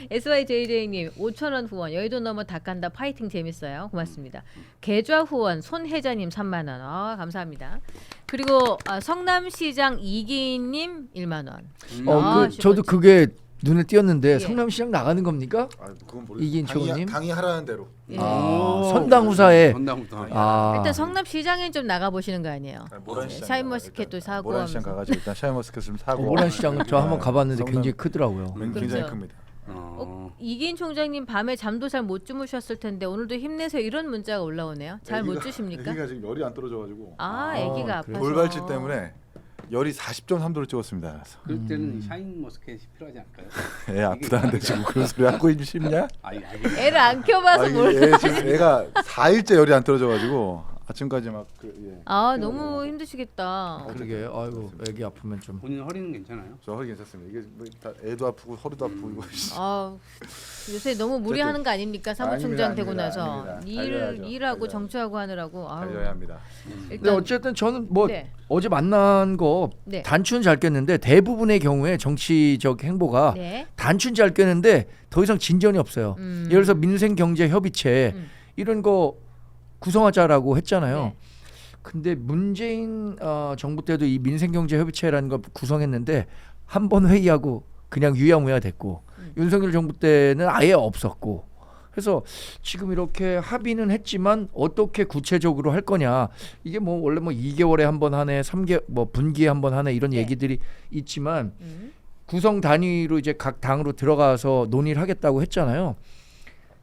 [SPEAKER 1] SYJJ님 5,000원 후원 여의도 넘어 닭간다 파이팅 재밌어요. 고맙습니다. 계좌 후원 손혜자님 3만 원 감사합니다. 그리고 성남시장 이기인님 1만 원.
[SPEAKER 2] 저도 그게 눈에 띄었는데
[SPEAKER 1] 예.
[SPEAKER 2] 성남시장 나가는 겁니까?
[SPEAKER 3] 그건
[SPEAKER 2] 이긴 최고님?
[SPEAKER 3] 강의하라는 대로.
[SPEAKER 1] 예.
[SPEAKER 2] 선당후사에
[SPEAKER 4] 선당후사.
[SPEAKER 1] 일단 성남시장에 좀 나가 보시는 거 아니에요?
[SPEAKER 3] 모란시장
[SPEAKER 1] 샤인머스켓도 사고
[SPEAKER 3] 모란시장
[SPEAKER 1] 하면서.
[SPEAKER 3] 가가지고 일단 샤인머스켓을 사고.
[SPEAKER 2] 모란시장은 저 한번 가봤는데
[SPEAKER 3] 성남.
[SPEAKER 2] 굉장히 크더라고요.
[SPEAKER 3] 굉장히
[SPEAKER 1] 그렇죠.
[SPEAKER 3] 큽니다.
[SPEAKER 1] 이기인 총장님 밤에 잠도 잘 못 주무셨을 텐데 오늘도 힘내세요 이런 문자가 올라오네요. 잘 못 주십니까?
[SPEAKER 3] 아기가 지금 열이 안 떨어져가지고
[SPEAKER 1] 아기가 아파서.
[SPEAKER 3] 돌발질 때문에 열이 40.3도를 찍었습니다. 그래서
[SPEAKER 4] 그럴 때는 샤인 머스켓이 필요하지 않을까요?
[SPEAKER 3] 애 아프다는데 지금 그런 소리 하고 싶냐?
[SPEAKER 1] 애를 안 켜봐서 몰라.
[SPEAKER 3] 애 지금 애가 4일째 열이 안 떨어져가지고 아침까지 막
[SPEAKER 1] 너무 힘드시겠다.
[SPEAKER 2] 그러게. 아이고 애기 아프면 좀.
[SPEAKER 4] 본인 허리는 괜찮아요?
[SPEAKER 3] 저 허리 괜찮습니다. 이게 뭐 다 애도 아프고 허리도 아프고 이거.
[SPEAKER 1] 요새 너무 무리하는 거 아닙니까? 사무총장 되고 나서
[SPEAKER 3] 아닙니다. 달려야죠.
[SPEAKER 1] 일하고
[SPEAKER 3] 달려야죠.
[SPEAKER 1] 정치하고 하느라고.
[SPEAKER 3] 달려야 합니다.
[SPEAKER 2] 근데
[SPEAKER 1] 일단
[SPEAKER 2] 어쨌든 저는 뭐
[SPEAKER 1] 네.
[SPEAKER 2] 어제 만난 거
[SPEAKER 1] 네.
[SPEAKER 2] 단추는 잘 꼈는데 대부분의 경우에 정치적 행보가
[SPEAKER 1] 네.
[SPEAKER 2] 단추는 잘 꼈는데 더 이상 진전이 없어요. 예를 들어서 민생경제협의체 이런 거 구성하자라고 했잖아요.
[SPEAKER 1] 네.
[SPEAKER 2] 근데 문재인 정부 때도 이 민생경제협의체라는 걸 구성했는데 한 번 회의하고 그냥 유야무야 됐고 윤석열 정부 때는 아예 없었고 그래서 지금 이렇게 합의는 했지만 어떻게 구체적으로 할 거냐 이게 뭐 원래 뭐 2개월에 한 번 하네 3개 뭐 분기에 한 번 하네 이런
[SPEAKER 1] 네.
[SPEAKER 2] 얘기들이 있지만 구성 단위로 이제 각 당으로 들어가서 논의를 하겠다고 했잖아요.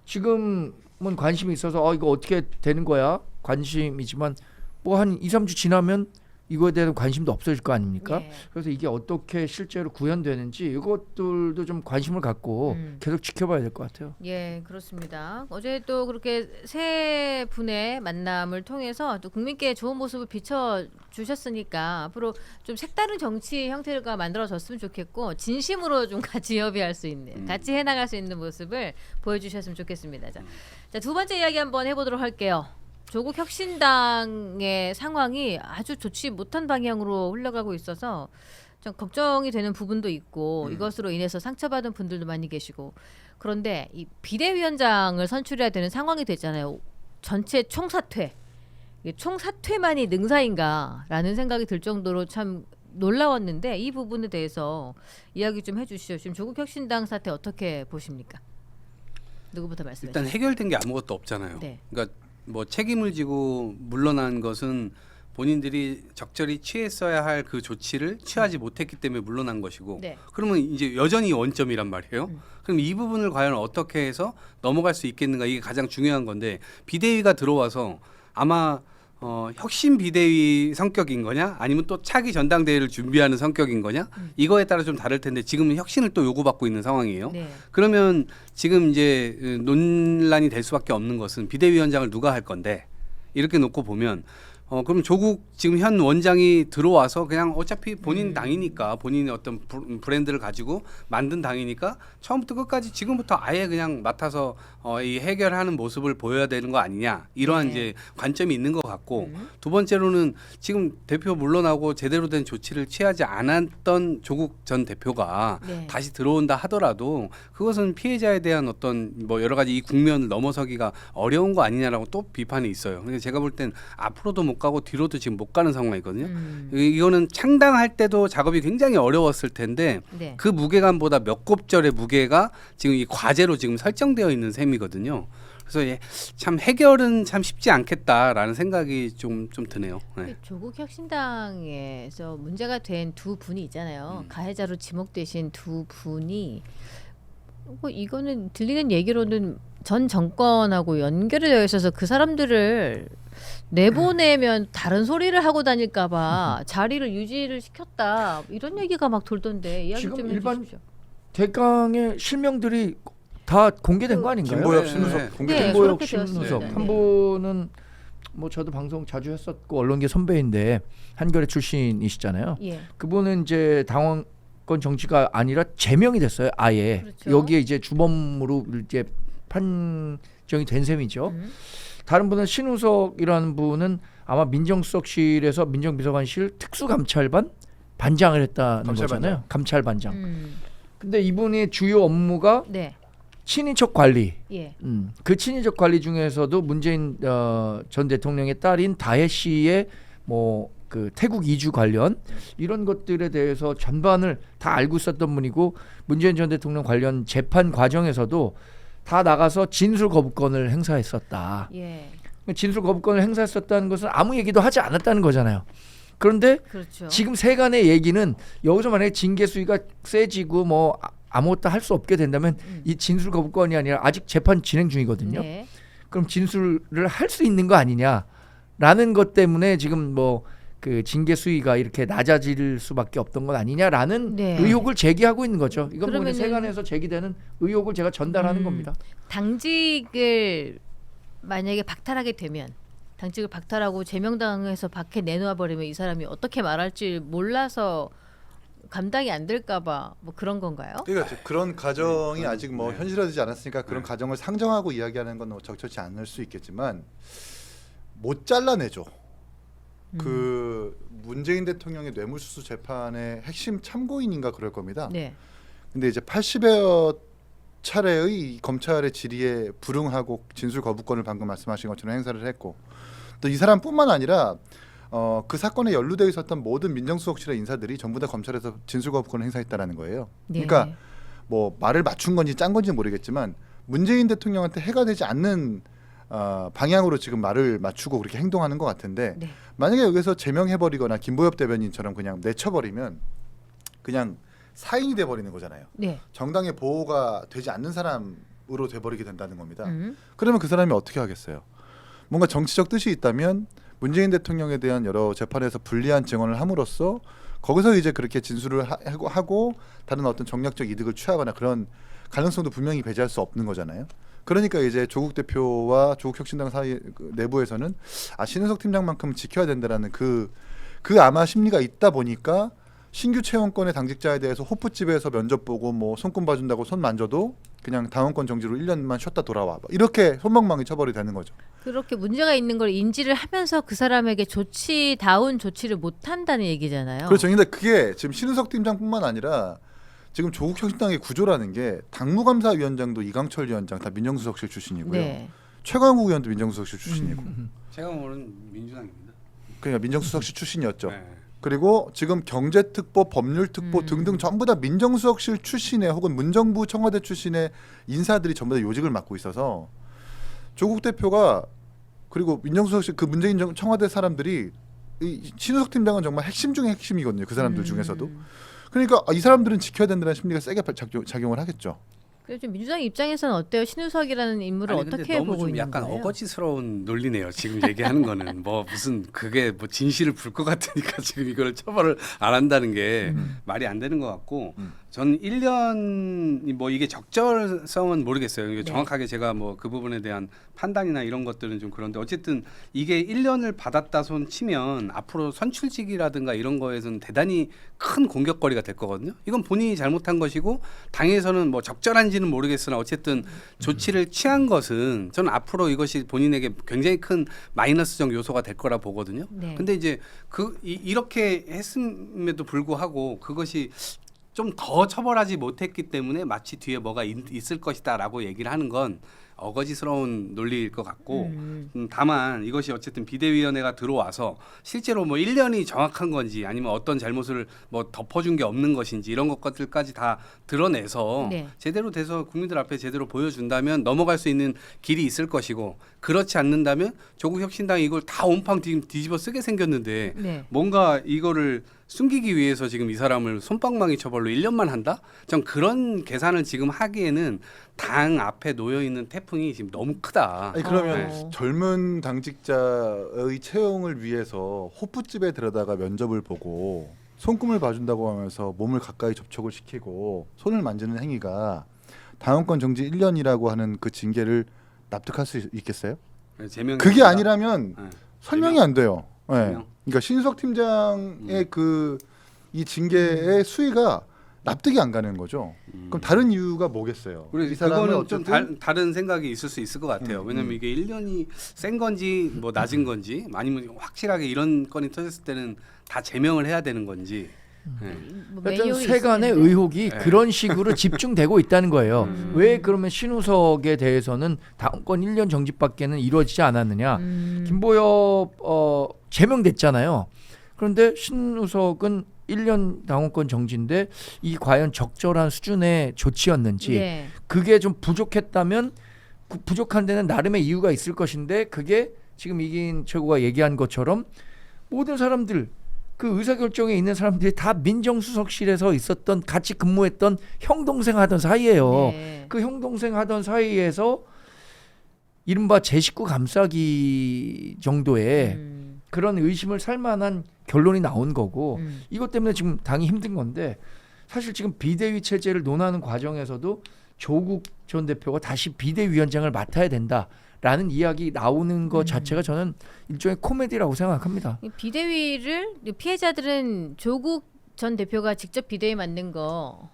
[SPEAKER 2] 지금은 관심이 있어서 이거 어떻게 되는 거야 관심이지만 뭐 한 2, 3주 지나면 이거에 대한 관심도 없어질 거 아닙니까?
[SPEAKER 1] 예.
[SPEAKER 2] 그래서 이게 어떻게 실제로 구현되는지 이것들도 좀 관심을 갖고 계속 지켜봐야 될 것 같아요.
[SPEAKER 1] 예, 그렇습니다. 어제 또 그렇게 세 분의 만남을 통해서 또 국민께 좋은 모습을 비춰주셨으니까 앞으로 좀 색다른 정치 형태가 만들어졌으면 좋겠고 진심으로 좀 같이 협의할 수 있는, 같이 해나갈 수 있는 모습을 보여주셨으면 좋겠습니다. 자, 두 번째 이야기 한번 해보도록 할게요. 조국 혁신당의 상황이 아주 좋지 못한 방향으로 흘러가고 있어서 좀 걱정이 되는 부분도 있고 이것으로 인해서 상처받은 분들도 많이 계시고 그런데 이 비대위원장을 선출해야 되는 상황이 됐잖아요. 전체 총사퇴. 이게 총사퇴만이 능사인가라는 생각이 들 정도로 참 놀라웠는데 이 부분에 대해서 이야기 좀 해주시죠. 지금 조국 혁신당 사태 어떻게 보십니까? 누구부터 말씀해 주시죠.
[SPEAKER 4] 일단 해결된 게 아무것도 없잖아요.
[SPEAKER 1] 네.
[SPEAKER 4] 그러니까 뭐 책임을 지고 물러난 것은 본인들이 적절히 취했어야 할 그 조치를 취하지 못했기 때문에 물러난 것이고
[SPEAKER 1] 네.
[SPEAKER 4] 그러면 이제 여전히 원점이란 말이에요. 그럼 이 부분을 과연 어떻게 해서 넘어갈 수 있겠는가 이게 가장 중요한 건데 비대위가 들어와서 아마 혁신 비대위 성격인 거냐 아니면 또 차기 전당대회를 준비하는 성격인 거냐 이거에 따라 좀 다를 텐데 지금은 혁신을 또 요구받고 있는 상황이에요.
[SPEAKER 1] 네.
[SPEAKER 4] 그러면 지금 이제 논란이 될 수밖에 없는 것은 비대위원장을 누가 할 건데 이렇게 놓고 보면 그럼 조국 지금 현 원장이 들어와서 그냥 어차피 본인 당이니까 본인의 어떤 브랜드를 가지고 만든 당이니까 처음부터 끝까지 지금부터 아예 그냥 맡아서 이 해결하는 모습을 보여야 되는 거 아니냐 이러한
[SPEAKER 1] 네.
[SPEAKER 4] 이제 관점이 있는 것 같고 두 번째로는 지금 대표 물러나고 제대로 된 조치를 취하지 않았던 조국 전 대표가
[SPEAKER 1] 네.
[SPEAKER 4] 다시 들어온다 하더라도 그것은 피해자에 대한 어떤 뭐 여러 가지 이 국면을 넘어서기가 어려운 거 아니냐라고 또 비판이 있어요. 그러니까 제가 볼 땐 앞으로도 못 가고 뒤로도 지금 못 가는 상황이거든요. 이거는 창당할 때도 작업이 굉장히 어려웠을 텐데
[SPEAKER 1] 네.
[SPEAKER 4] 그 무게감보다 몇 곱절의 무게가 지금 이 과제로 지금 설정되어 있는 셈이거든요. 그래서 참 해결은 참 쉽지 않겠다라는 생각이 좀 드네요. 네.
[SPEAKER 1] 조국 혁신당에서 문제가 된 두 분이 있잖아요. 가해자로 지목되신 두 분이 이거는 들리는 얘기로는 전 정권하고 연결이 되어 있어서 그 사람들을 내보내면 다른 소리를 하고 다닐까봐 자리를 유지를 시켰다 이런 얘기가 막 돌던데 이야기
[SPEAKER 2] 지금
[SPEAKER 1] 좀
[SPEAKER 2] 일반
[SPEAKER 1] 해주십시오.
[SPEAKER 2] 대강의 실명들이 다 공개된 거 아닌가요?
[SPEAKER 3] 김보엽
[SPEAKER 4] 네.
[SPEAKER 3] 신우석
[SPEAKER 1] 네.
[SPEAKER 3] 공개.
[SPEAKER 2] 김보엽,
[SPEAKER 1] 그렇게
[SPEAKER 2] 신우석
[SPEAKER 1] 되었습니다.
[SPEAKER 2] 한 분은 뭐 저도 방송 자주 했었고 언론계 선배인데 한겨레 출신이시잖아요.
[SPEAKER 1] 예.
[SPEAKER 2] 그분은 이제 당원권 정치가 아니라 제명이 됐어요. 아예
[SPEAKER 1] 그렇죠.
[SPEAKER 2] 여기에 이제 주범으로 이제 판정이 된 셈이죠. 다른 분은 신우석이라는 분은 아마 민정수석실에서 민정비서관실 특수감찰반 반장을 했다는
[SPEAKER 3] 감찰반장.
[SPEAKER 2] 거잖아요. 감찰반장. 근데 이분의 주요 업무가
[SPEAKER 1] 네.
[SPEAKER 2] 친인척 관리.
[SPEAKER 1] 예.
[SPEAKER 2] 그 친인척 관리 중에서도 문재인 전 대통령의 딸인 다혜 씨의 뭐 그 태국 이주 관련 이런 것들에 대해서 전반을 다 알고 있었던 분이고 문재인 전 대통령 관련 재판 과정에서도 다 나가서 진술 거부권을 행사했었다.
[SPEAKER 1] 예.
[SPEAKER 2] 진술 거부권을 행사했었다는 것은 아무 얘기도 하지 않았다는 거잖아요. 그런데
[SPEAKER 1] 그렇죠.
[SPEAKER 2] 지금 세간의 얘기는 여기서 만약에 징계 수위가 세지고 뭐 아무것도 할 수 없게 된다면 이 진술 거부권이 아니라 아직 재판 진행 중이거든요.
[SPEAKER 1] 네.
[SPEAKER 2] 그럼 진술을 할 수 있는 거 아니냐라는 것 때문에 지금 뭐 그 징계 수위가 이렇게 낮아질 수밖에 없던 것 아니냐라는
[SPEAKER 1] 네.
[SPEAKER 2] 의혹을 제기하고 있는 거죠. 이건 뭐
[SPEAKER 1] 그러면은-
[SPEAKER 2] 세간에서 제기되는 의혹을 제가 전달하는 겁니다.
[SPEAKER 1] 당직을 만약에 박탈하게 되면 당직을 박탈하고 제명당해서 밖에 내놓아 버리면 이 사람이 어떻게 말할지 몰라서 감당이 안 될까봐 뭐 그런 건가요?
[SPEAKER 3] 그러니까 그런 가정이 아직 뭐 현실화되지 않았으니까 그런 가정을 상정하고 이야기하는 건 적절치 않을 수 있겠지만 못 잘라내죠. 그 문재인 대통령의 뇌물수수 재판의 핵심 참고인인가 그럴 겁니다.
[SPEAKER 1] 네.
[SPEAKER 3] 근데 이제 80여 차례의 검찰의 질의에 불응하고 진술 거부권을 방금 말씀하신 것처럼 행사를 했고 또 이 사람뿐만 아니라 그 사건에 연루되어 있었던 모든 민정수석실의 인사들이 전부 다 검찰에서 진술 거부권을 행사했다라는 거예요.
[SPEAKER 1] 네.
[SPEAKER 3] 그러니까 뭐 말을 맞춘 건지 짠 건지 모르겠지만 문재인 대통령한테 해가 되지 않는 방향으로 지금 말을 맞추고 그렇게 행동하는 것 같은데
[SPEAKER 1] 네.
[SPEAKER 3] 만약에 여기서 제명해버리거나 김보엽 대변인처럼 그냥 내쳐버리면 그냥 사인이 돼버리는 거잖아요.
[SPEAKER 1] 네.
[SPEAKER 3] 정당의 보호가 되지 않는 사람으로 돼버리게 된다는 겁니다.
[SPEAKER 1] 음.
[SPEAKER 3] 그러면 그 사람이 어떻게 하겠어요? 뭔가 정치적 뜻이 있다면 문재인 대통령에 대한 여러 재판에서 불리한 증언을 함으로써 거기서 이제 그렇게 진술을 하고 다른 어떤 정략적 이득을 취하거나 그런 가능성도 분명히 배제할 수 없는 거잖아요. 그러니까 이제 조국 대표와 조국 혁신당 사이 내부에서는 신은석 팀장만큼 지켜야 된다라는 그 아마 심리가 있다 보니까 신규 채용권의 당직자에 대해서 호프집에서 면접 보고 뭐 손금 봐준다고 손 만져도 그냥 당원권 정지로 1년만 쉬었다 돌아와 이렇게 손방망이 처벌이 되는 거죠.
[SPEAKER 1] 그렇게 문제가 있는 걸 인지를 하면서 그 사람에게 조치다운 조치를 못 한다는 얘기잖아요.
[SPEAKER 3] 그렇죠. 근데 그게 지금 신은석 팀장뿐만 아니라 지금 조국 혁신당의 구조라는 게 당무감사위원장도 이강철 위원장 다 민정수석실 출신이고요.
[SPEAKER 1] 네.
[SPEAKER 3] 최강욱 의원도 민정수석실 출신이고.
[SPEAKER 4] 제가 모르는 민주당입니다.
[SPEAKER 3] 그러니까 민정수석실 출신이었죠.
[SPEAKER 4] 네.
[SPEAKER 3] 그리고 지금 경제특보, 법률특보 등등 전부 다 민정수석실 출신의 혹은 문정부 청와대 출신의 인사들이 전부 다 요직을 맡고 있어서 조국 대표가 그리고 민정수석실 그 문재인 청와대 사람들이 이 신우석 팀장은 정말 핵심 중에 핵심이거든요. 그 사람들 중에서도. 그러니까 이 사람들은 지켜야 된다는 심리가 세게 작용을 하겠죠.
[SPEAKER 1] 그래서 좀 민주당 입장에서는 어때요? 신우석이라는 인물을
[SPEAKER 4] 아니, 근데
[SPEAKER 1] 어떻게
[SPEAKER 4] 너무
[SPEAKER 1] 보고
[SPEAKER 4] 좀
[SPEAKER 1] 있는
[SPEAKER 4] 약간
[SPEAKER 1] 거예요?
[SPEAKER 4] 어거지스러운 논리네요. 지금 얘기하는 거는 뭐 무슨 그게 뭐 진실을 불 것 같으니까 지금 이걸 처벌을 안 한다는 게 말이 안 되는 것 같고 전 1년 뭐 이게 적절성은 모르겠어요. 이게
[SPEAKER 1] 네.
[SPEAKER 4] 정확하게 제가 뭐 그 부분에 대한 판단이나 이런 것들은 좀 그런데 어쨌든 이게 1년을 받았다 손 치면 앞으로 선출직이라든가 이런 거에서는 대단히 큰 공격거리가 될 거거든요. 이건 본인이 잘못한 것이고 당에서는 뭐 적절한지는 모르겠으나 어쨌든 조치를 취한 것은 저는 앞으로 이것이 본인에게 굉장히 큰 마이너스적 요소가 될 거라 보거든요.
[SPEAKER 1] 네.
[SPEAKER 4] 근데 이제 이렇게 했음에도 불구하고 그것이 좀 더 처벌하지 못했기 때문에 마치 뒤에 뭐가 있을 것이다라고 얘기를 하는 건 어거지스러운 논리일 것 같고 다만 이것이 어쨌든 비대위원회가 들어와서 실제로 뭐 1년이 정확한 건지 아니면 어떤 잘못을 뭐 덮어준 게 없는 것인지 이런 것들까지 다 드러내서
[SPEAKER 1] 네.
[SPEAKER 4] 제대로 돼서 국민들 앞에 제대로 보여준다면 넘어갈 수 있는 길이 있을 것이고 그렇지 않는다면 조국 혁신당이 이걸 다 온팡 뒤집어 쓰게 생겼는데
[SPEAKER 1] 네.
[SPEAKER 4] 뭔가 이거를 숨기기 위해서 지금 이 사람을 솜방망이 처벌로 1년만 한다? 전 그런 계산을 지금 하기에는 당 앞에 놓여 있는 태풍이 지금 너무 크다.
[SPEAKER 3] 아니, 그러면
[SPEAKER 1] 어.
[SPEAKER 3] 젊은 당직자의 채용을 위해서 호프집에 들여다가 면접을 보고 손금을 봐준다고 하면서 몸을 가까이 접촉을 시키고 손을 만지는 행위가 당원권 정지 1년이라고 하는 그 징계를 납득할 수 있겠어요?
[SPEAKER 4] 제명이
[SPEAKER 3] 그게
[SPEAKER 4] 아니라-
[SPEAKER 3] 아니라면
[SPEAKER 4] 네.
[SPEAKER 3] 설명이 안 돼요. 네.
[SPEAKER 4] 제명.
[SPEAKER 3] 그러니까 신석 팀장의 이 징계의 수위가 납득이 안 가는 거죠. 그럼 다른 이유가 뭐겠어요?
[SPEAKER 4] 그리고
[SPEAKER 3] 이 사람은
[SPEAKER 4] 그거는 좀
[SPEAKER 3] 어쨌든
[SPEAKER 4] 다른 생각이 있을 수 있을 것 같아요. 왜냐면 이게 1년이 센 건지 뭐 낮은 건지 아니면 확실하게 이런 건이 터졌을 때는 다 제명을 해야 되는 건지. 네.
[SPEAKER 1] 뭐
[SPEAKER 2] 하여튼
[SPEAKER 1] 매뉴얼이
[SPEAKER 2] 세간의
[SPEAKER 1] 있었는데.
[SPEAKER 2] 의혹이
[SPEAKER 4] 네.
[SPEAKER 2] 그런 식으로 집중되고 있다는 거예요. 왜 그러면 신우석에 대해서는 당권 1년 정지밖에는 이루어지지 않았느냐? 김보엽 제명됐잖아요. 그런데 신우석은 1년 당원권 정지인데 이 과연 적절한 수준의 조치였는지
[SPEAKER 1] 네.
[SPEAKER 2] 그게 좀 부족했다면 그 부족한 데는 나름의 이유가 있을 것인데 그게 지금 이긴 최고가 얘기한 것처럼 모든 사람들 그 의사결정에 있는 사람들이 다 민정수석실에서 있었던 같이 근무했던 형 동생 하던 사이예요.
[SPEAKER 1] 네.
[SPEAKER 2] 그 형 동생 하던 사이에서 이른바 제 식구 감싸기 정도의 그런 의심을 살 만한 결론이 나온 거고 이것 때문에 지금 당이 힘든 건데 사실 지금 비대위 체제를 논하는 과정에서도 조국 전 대표가 다시 비대위원장을 맡아야 된다라는 이야기 나오는 것 자체가 저는 일종의 코미디라고 생각합니다.
[SPEAKER 1] 이 비대위를 피해자들은 조국 전 대표가 직접 비대위 맡는 거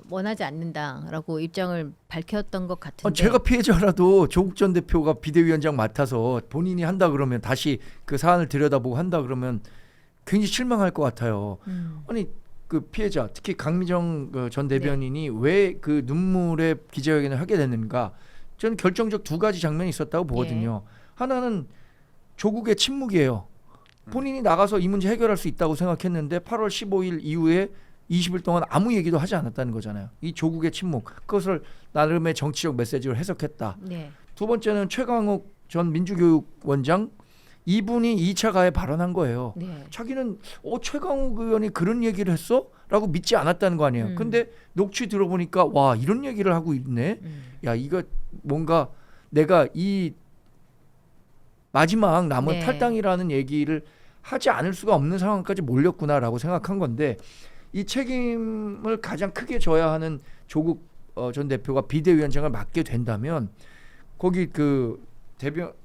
[SPEAKER 1] 원하지 않는다라고 입장을 밝혔던 것 같은데.
[SPEAKER 2] 제가 피해자라도 조국 전 대표가 비대위원장 맡아서 본인이 한다 그러면 다시 그 사안을 들여다보고 한다 그러면 굉장히 실망할 것 같아요. 아니 그 피해자 특히 강미정 전 대변인이 왜 그 눈물의 기자회견을 하게 됐는가? 저는 결정적 두 가지 장면이 있었다고 보거든요. 하나는 조국의 침묵이에요. 본인이 나가서 이 문제 해결할 수 있다고 생각했는데 8월 15일 이후에 20일 동안 아무 얘기도 하지 않았다는 거잖아요. 이 조국의 침묵. 그것을 나름의 정치적 메시지로 해석했다.
[SPEAKER 1] 네.
[SPEAKER 2] 두 번째는 최강욱 전 민주교육원장 이분이 2차 가해 발언한 거예요.
[SPEAKER 1] 네.
[SPEAKER 2] 자기는 최강욱 의원이 그런 얘기를 했어? 라고 믿지 않았다는 거 아니에요. 근데 녹취 들어보니까 와 이런 얘기를 하고 있네. 야 이거 뭔가 내가 이 마지막 남은
[SPEAKER 1] 네.
[SPEAKER 2] 탈당이라는 얘기를 하지 않을 수가 없는 상황까지 몰렸구나라고 생각한 건데 이 책임을 가장 크게 져야 하는 조국 전 대표가 비대위원장을 맡게 된다면 거기 그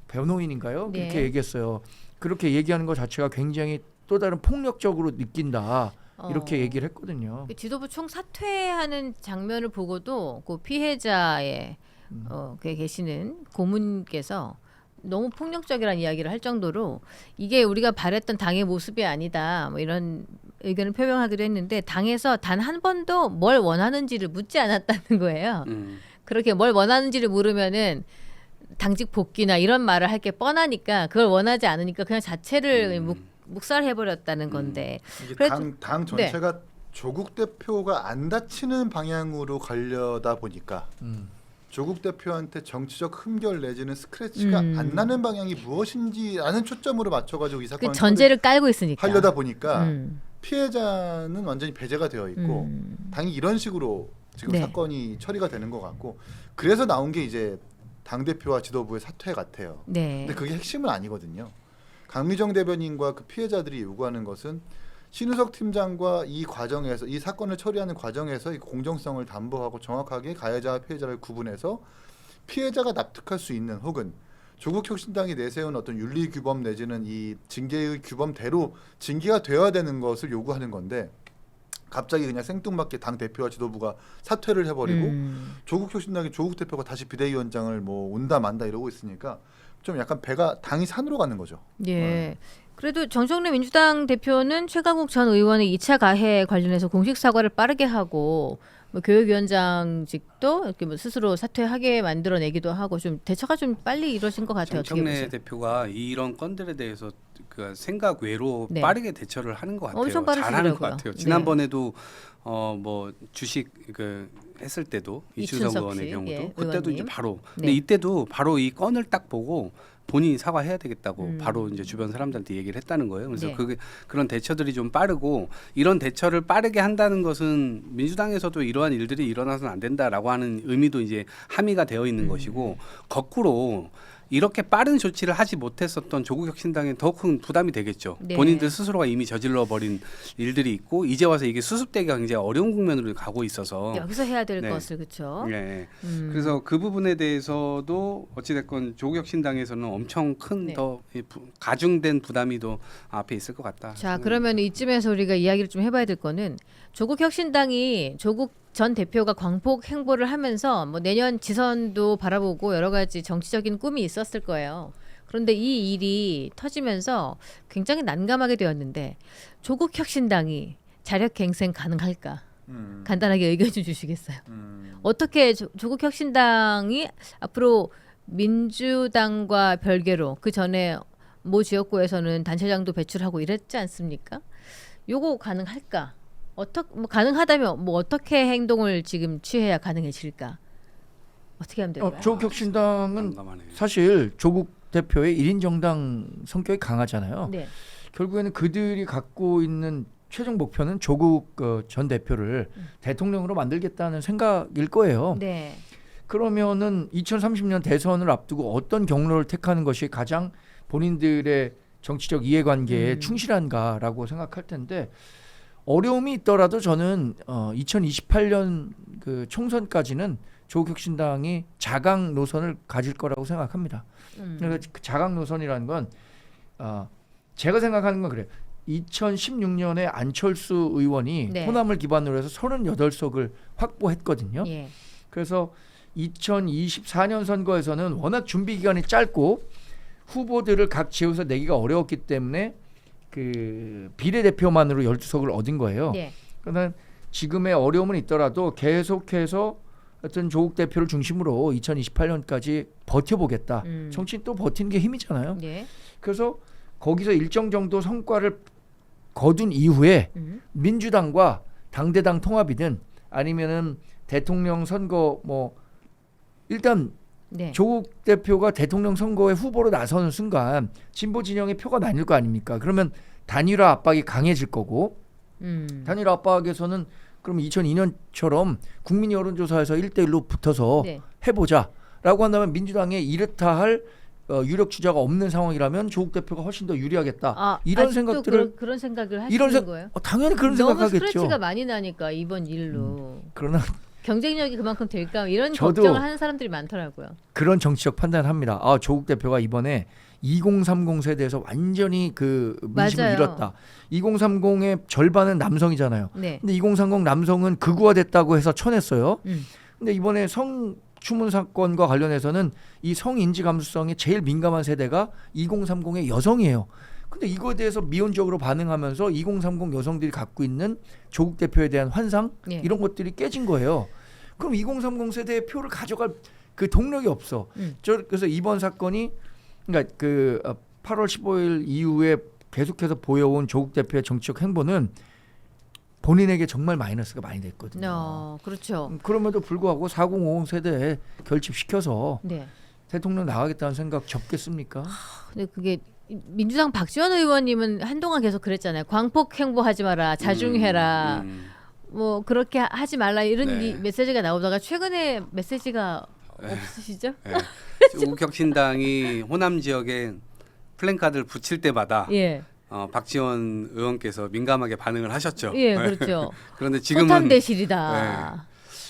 [SPEAKER 2] 변호인인가요?
[SPEAKER 1] 네.
[SPEAKER 2] 그렇게 얘기했어요. 그렇게 얘기하는 것 자체가 굉장히 또 다른 폭력적으로 느낀다. 이렇게 얘기를 했거든요.
[SPEAKER 1] 그 지도부 총 사퇴하는 장면을 보고도 그 피해자의 그 계시는 고문께서 너무 폭력적이라는 이야기를 할 정도로 이게 우리가 바랬던 당의 모습이 아니다 뭐 이런 의견을 표명하기도 했는데 당에서 단 한 번도 뭘 원하는지를 묻지 않았다는 거예요. 그렇게 뭘 원하는지를 물으면은 당직 복귀나 이런 말을 할 게 뻔하니까 그걸 원하지 않으니까 그냥 자체를 묵살해버렸다는 건데
[SPEAKER 3] 이게
[SPEAKER 1] 그래도-
[SPEAKER 3] 당 전체가 조국 대표가 안 다치는 방향으로 가려다 보니까 조국 대표한테 정치적 흠결 내지는 스크래치가 안 나는 방향이 무엇인지라는 초점으로 맞춰가지고 이
[SPEAKER 1] 그
[SPEAKER 3] 사건을
[SPEAKER 1] 전제를 깔고 있으니까
[SPEAKER 3] 하려다 보니까
[SPEAKER 1] 음.
[SPEAKER 3] 피해자는 완전히 배제가 되어 있고 당이 이런 식으로 지금
[SPEAKER 1] 네.
[SPEAKER 3] 사건이 처리가 되는 것 같고 그래서 나온 게 이제 당 대표와 지도부의 사퇴 같아요.
[SPEAKER 1] 네.
[SPEAKER 3] 근데 그게 핵심은 아니거든요. 강미정 대변인과 그 피해자들이 요구하는 것은 신우석 팀장과 이 과정에서 이 사건을 처리하는 과정에서 이 공정성을 담보하고 정확하게 가해자와 피해자를 구분해서 피해자가 납득할 수 있는 혹은 조국혁신당이 내세운 어떤 윤리 규범 내지는 이 징계의 규범대로 징계가 되어야 되는 것을 요구하는 건데 갑자기 그냥 생뚱맞게 당 대표와 지도부가 사퇴를 해버리고 조국혁신당의 조국 대표가 다시 비대위원장을 뭐 온다 만다 이러고 있으니까 좀 약간 배가 당이 산으로 가는 거죠.
[SPEAKER 1] 예. 그래도 정청래 민주당 대표는 최강욱 전 의원의 2차 가해 관련해서 공식 사과를 빠르게 하고 뭐 교육위원장직도 이렇게 뭐 스스로 사퇴하게 만들어내기도 하고 좀 대처가 좀 빨리 이루어진 것 같아요. 어떻게
[SPEAKER 4] 정청래
[SPEAKER 1] 보세요?
[SPEAKER 4] 대표가 이런 건들에 대해서 그 생각 외로
[SPEAKER 1] 네.
[SPEAKER 4] 빠르게 대처를 하는 것 같아요.
[SPEAKER 1] 엄청
[SPEAKER 4] 잘하는 것
[SPEAKER 1] 빠르시더라고요.
[SPEAKER 4] 같아요.
[SPEAKER 1] 네.
[SPEAKER 4] 지난번에도 뭐 주식 그 했을 때도 이춘석
[SPEAKER 1] 이춘석
[SPEAKER 4] 의원의
[SPEAKER 1] 씨,
[SPEAKER 4] 경우도
[SPEAKER 1] 예,
[SPEAKER 4] 그때도
[SPEAKER 1] 의원님.
[SPEAKER 4] 이제 바로
[SPEAKER 1] 네.
[SPEAKER 4] 근데 이때도 바로 이 건을 딱 보고 본인이 사과해야 되겠다고 바로 이제 주변 사람들한테 얘기를 했다는 거예요. 그래서
[SPEAKER 1] 네.
[SPEAKER 4] 그런 대처들이 좀 빠르고 이런 대처를 빠르게 한다는 것은 민주당에서도 이러한 일들이 일어나서는 안 된다라고 하는 의미도 이제 함의가 되어 있는 것이고 거꾸로 이렇게 빠른 조치를 하지 못했었던 조국혁신당에 더 큰 부담이 되겠죠.
[SPEAKER 1] 네.
[SPEAKER 4] 본인들 스스로가 이미 저질러 버린 일들이 있고 이제 와서 이게 수습되기가 굉장히 어려운 국면으로 가고 있어서
[SPEAKER 1] 여기서 해야 될
[SPEAKER 4] 네.
[SPEAKER 1] 것을 그렇죠.
[SPEAKER 4] 네. 그래서 그 부분에 대해서도 어찌됐건 조국혁신당에서는 엄청 큰
[SPEAKER 1] 네.
[SPEAKER 4] 더 가중된 부담이 더 앞에 있을 것 같다.
[SPEAKER 1] 자, 그러면 이쯤에서 우리가 이야기를 좀 해봐야 될 거는 조국혁신당이 조국 전 대표가 광폭 행보를 하면서 뭐 내년 지선도 바라보고 여러 가지 정치적인 꿈이 있었을 거예요. 그런데 이 일이 터지면서 굉장히 난감하게 되었는데 조국혁신당이 자력갱생 가능할까? 간단하게 의견 좀 주시겠어요? 어떻게 조국혁신당이 앞으로 민주당과 별개로 그 전에 모 지역구에서는 단체장도 배출하고 이랬지 않습니까? 요거 가능할까? 뭐 가능하다면 뭐 어떻게 행동을 지금 취해야 가능해질까? 어떻게 하면 될까요?
[SPEAKER 2] 조국혁신당은
[SPEAKER 4] 난감하네.
[SPEAKER 2] 사실 조국 대표의 1인 정당 성격이 강하잖아요.
[SPEAKER 1] 네.
[SPEAKER 2] 결국에는 그들이 갖고 있는 최종 목표는 조국 전 대표를 대통령으로 만들겠다는 생각일 거예요.
[SPEAKER 1] 네.
[SPEAKER 2] 그러면은 2030년 대선을 앞두고 어떤 경로를 택하는 것이 가장 본인들의 정치적 이해관계에 충실한가라고 생각할 텐데 어려움이 있더라도 저는 2028년 그 총선까지는 조국혁신당이 자강 노선을 가질 거라고 생각합니다. 그러니까 그 자강 노선이라는 건 제가 생각하는 건 그래요. 2016년에 안철수 의원이
[SPEAKER 1] 네.
[SPEAKER 2] 호남을 기반으로 해서 38석을 확보했거든요.
[SPEAKER 1] 예.
[SPEAKER 2] 그래서 2024년 선거에서는 워낙 준비 기간이 짧고 후보들을 각 지역에서 내기가 어려웠기 때문에 그 비례대표만으로 12석을 얻은 거예요.
[SPEAKER 1] 예.
[SPEAKER 2] 그러나 지금의 어려움은 있더라도 계속해서 어떤 조국 대표를 중심으로 2028년까지 버텨보겠다. 정치인 또 버티는 게 힘이잖아요.
[SPEAKER 1] 예.
[SPEAKER 2] 그래서 거기서 일정 정도 성과를 거둔 이후에 민주당과 당대당 통합이든 아니면은 대통령 선거 뭐 일단
[SPEAKER 1] 네.
[SPEAKER 2] 조국 대표가 대통령 선거에 후보로 나서는 순간 진보 진영의 표가 나뉠 거 아닙니까? 그러면 단일화 압박이 강해질 거고 단일화 압박에서는 그럼 2002년처럼 국민 여론조사에서 1대1로 붙어서
[SPEAKER 1] 네.
[SPEAKER 2] 해보자라고 한다면 민주당에 이렇다 할 유력 주자가 없는 상황이라면 조국 대표가 훨씬 더 유리하겠다. 이런
[SPEAKER 1] 아직도
[SPEAKER 2] 생각들을
[SPEAKER 1] 그런 생각을
[SPEAKER 2] 이런
[SPEAKER 1] 하시는 거예요?
[SPEAKER 2] 당연히 그런
[SPEAKER 1] 너무
[SPEAKER 2] 생각하겠죠.
[SPEAKER 1] 스트레치가 많이 나니까 이번 일로
[SPEAKER 2] 그러나
[SPEAKER 1] 경쟁력이 그만큼 될까 이런
[SPEAKER 2] 저도
[SPEAKER 1] 걱정을 하는 사람들이 많더라고요.
[SPEAKER 2] 그런 정치적 판단을 합니다. 조국 대표가 이번에 2030 세대에서 완전히 그 민심을
[SPEAKER 1] 맞아요.
[SPEAKER 2] 잃었다. 2030의 절반은 남성이잖아요.
[SPEAKER 1] 네.
[SPEAKER 2] 근데 2030 남성은 극우화됐다고 해서 쳐냈어요.
[SPEAKER 1] 음.
[SPEAKER 2] 근데 이번에 성추문 사건과 관련해서는 이 성인지 감수성에 제일 민감한 세대가 2030의 여성이에요. 근데 이거에 대해서 미온적으로 반응하면서 2030 여성들이 갖고 있는 조국 대표에 대한 환상
[SPEAKER 1] 예.
[SPEAKER 2] 이런 것들이 깨진 거예요. 그럼 2030 세대의 표를 가져갈 그 동력이 없어. 그래서 이번 사건이 그러니까 그 8월 15일 이후에 계속해서 보여온 조국 대표의 정치적 행보는 본인에게 정말 마이너스가 많이 됐거든요.
[SPEAKER 1] 그렇죠.
[SPEAKER 2] 그럼에도 불구하고 4050 세대에 결집시켜서
[SPEAKER 1] 네.
[SPEAKER 2] 대통령 나가겠다는 생각 접겠습니까?
[SPEAKER 1] 근데 그게 민주당 박지원 의원님은 한동안 계속 그랬잖아요. 광폭 행보하지 마라, 자중해라, 뭐 그렇게 하지 말라 이런
[SPEAKER 4] 네.
[SPEAKER 1] 메시지가 나오다가 최근에 메시지가 없으시죠?
[SPEAKER 4] 네. 조국혁신당이 호남 지역에 플랜카드를 붙일 때마다
[SPEAKER 1] 예,
[SPEAKER 4] 박지원 의원께서 민감하게 반응을 하셨죠.
[SPEAKER 1] 예, 그렇죠.
[SPEAKER 4] 그런데 지금은
[SPEAKER 1] 소탐대실이다.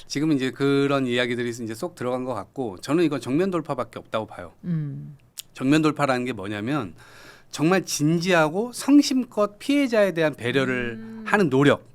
[SPEAKER 4] 지금은 이제 그런 이야기들이 이제 쏙 들어간 것 같고 저는 이건 정면 돌파밖에 없다고 봐요. 정면 돌파라는 게 뭐냐면 정말 진지하고 성심껏 피해자에 대한 배려를 하는 노력.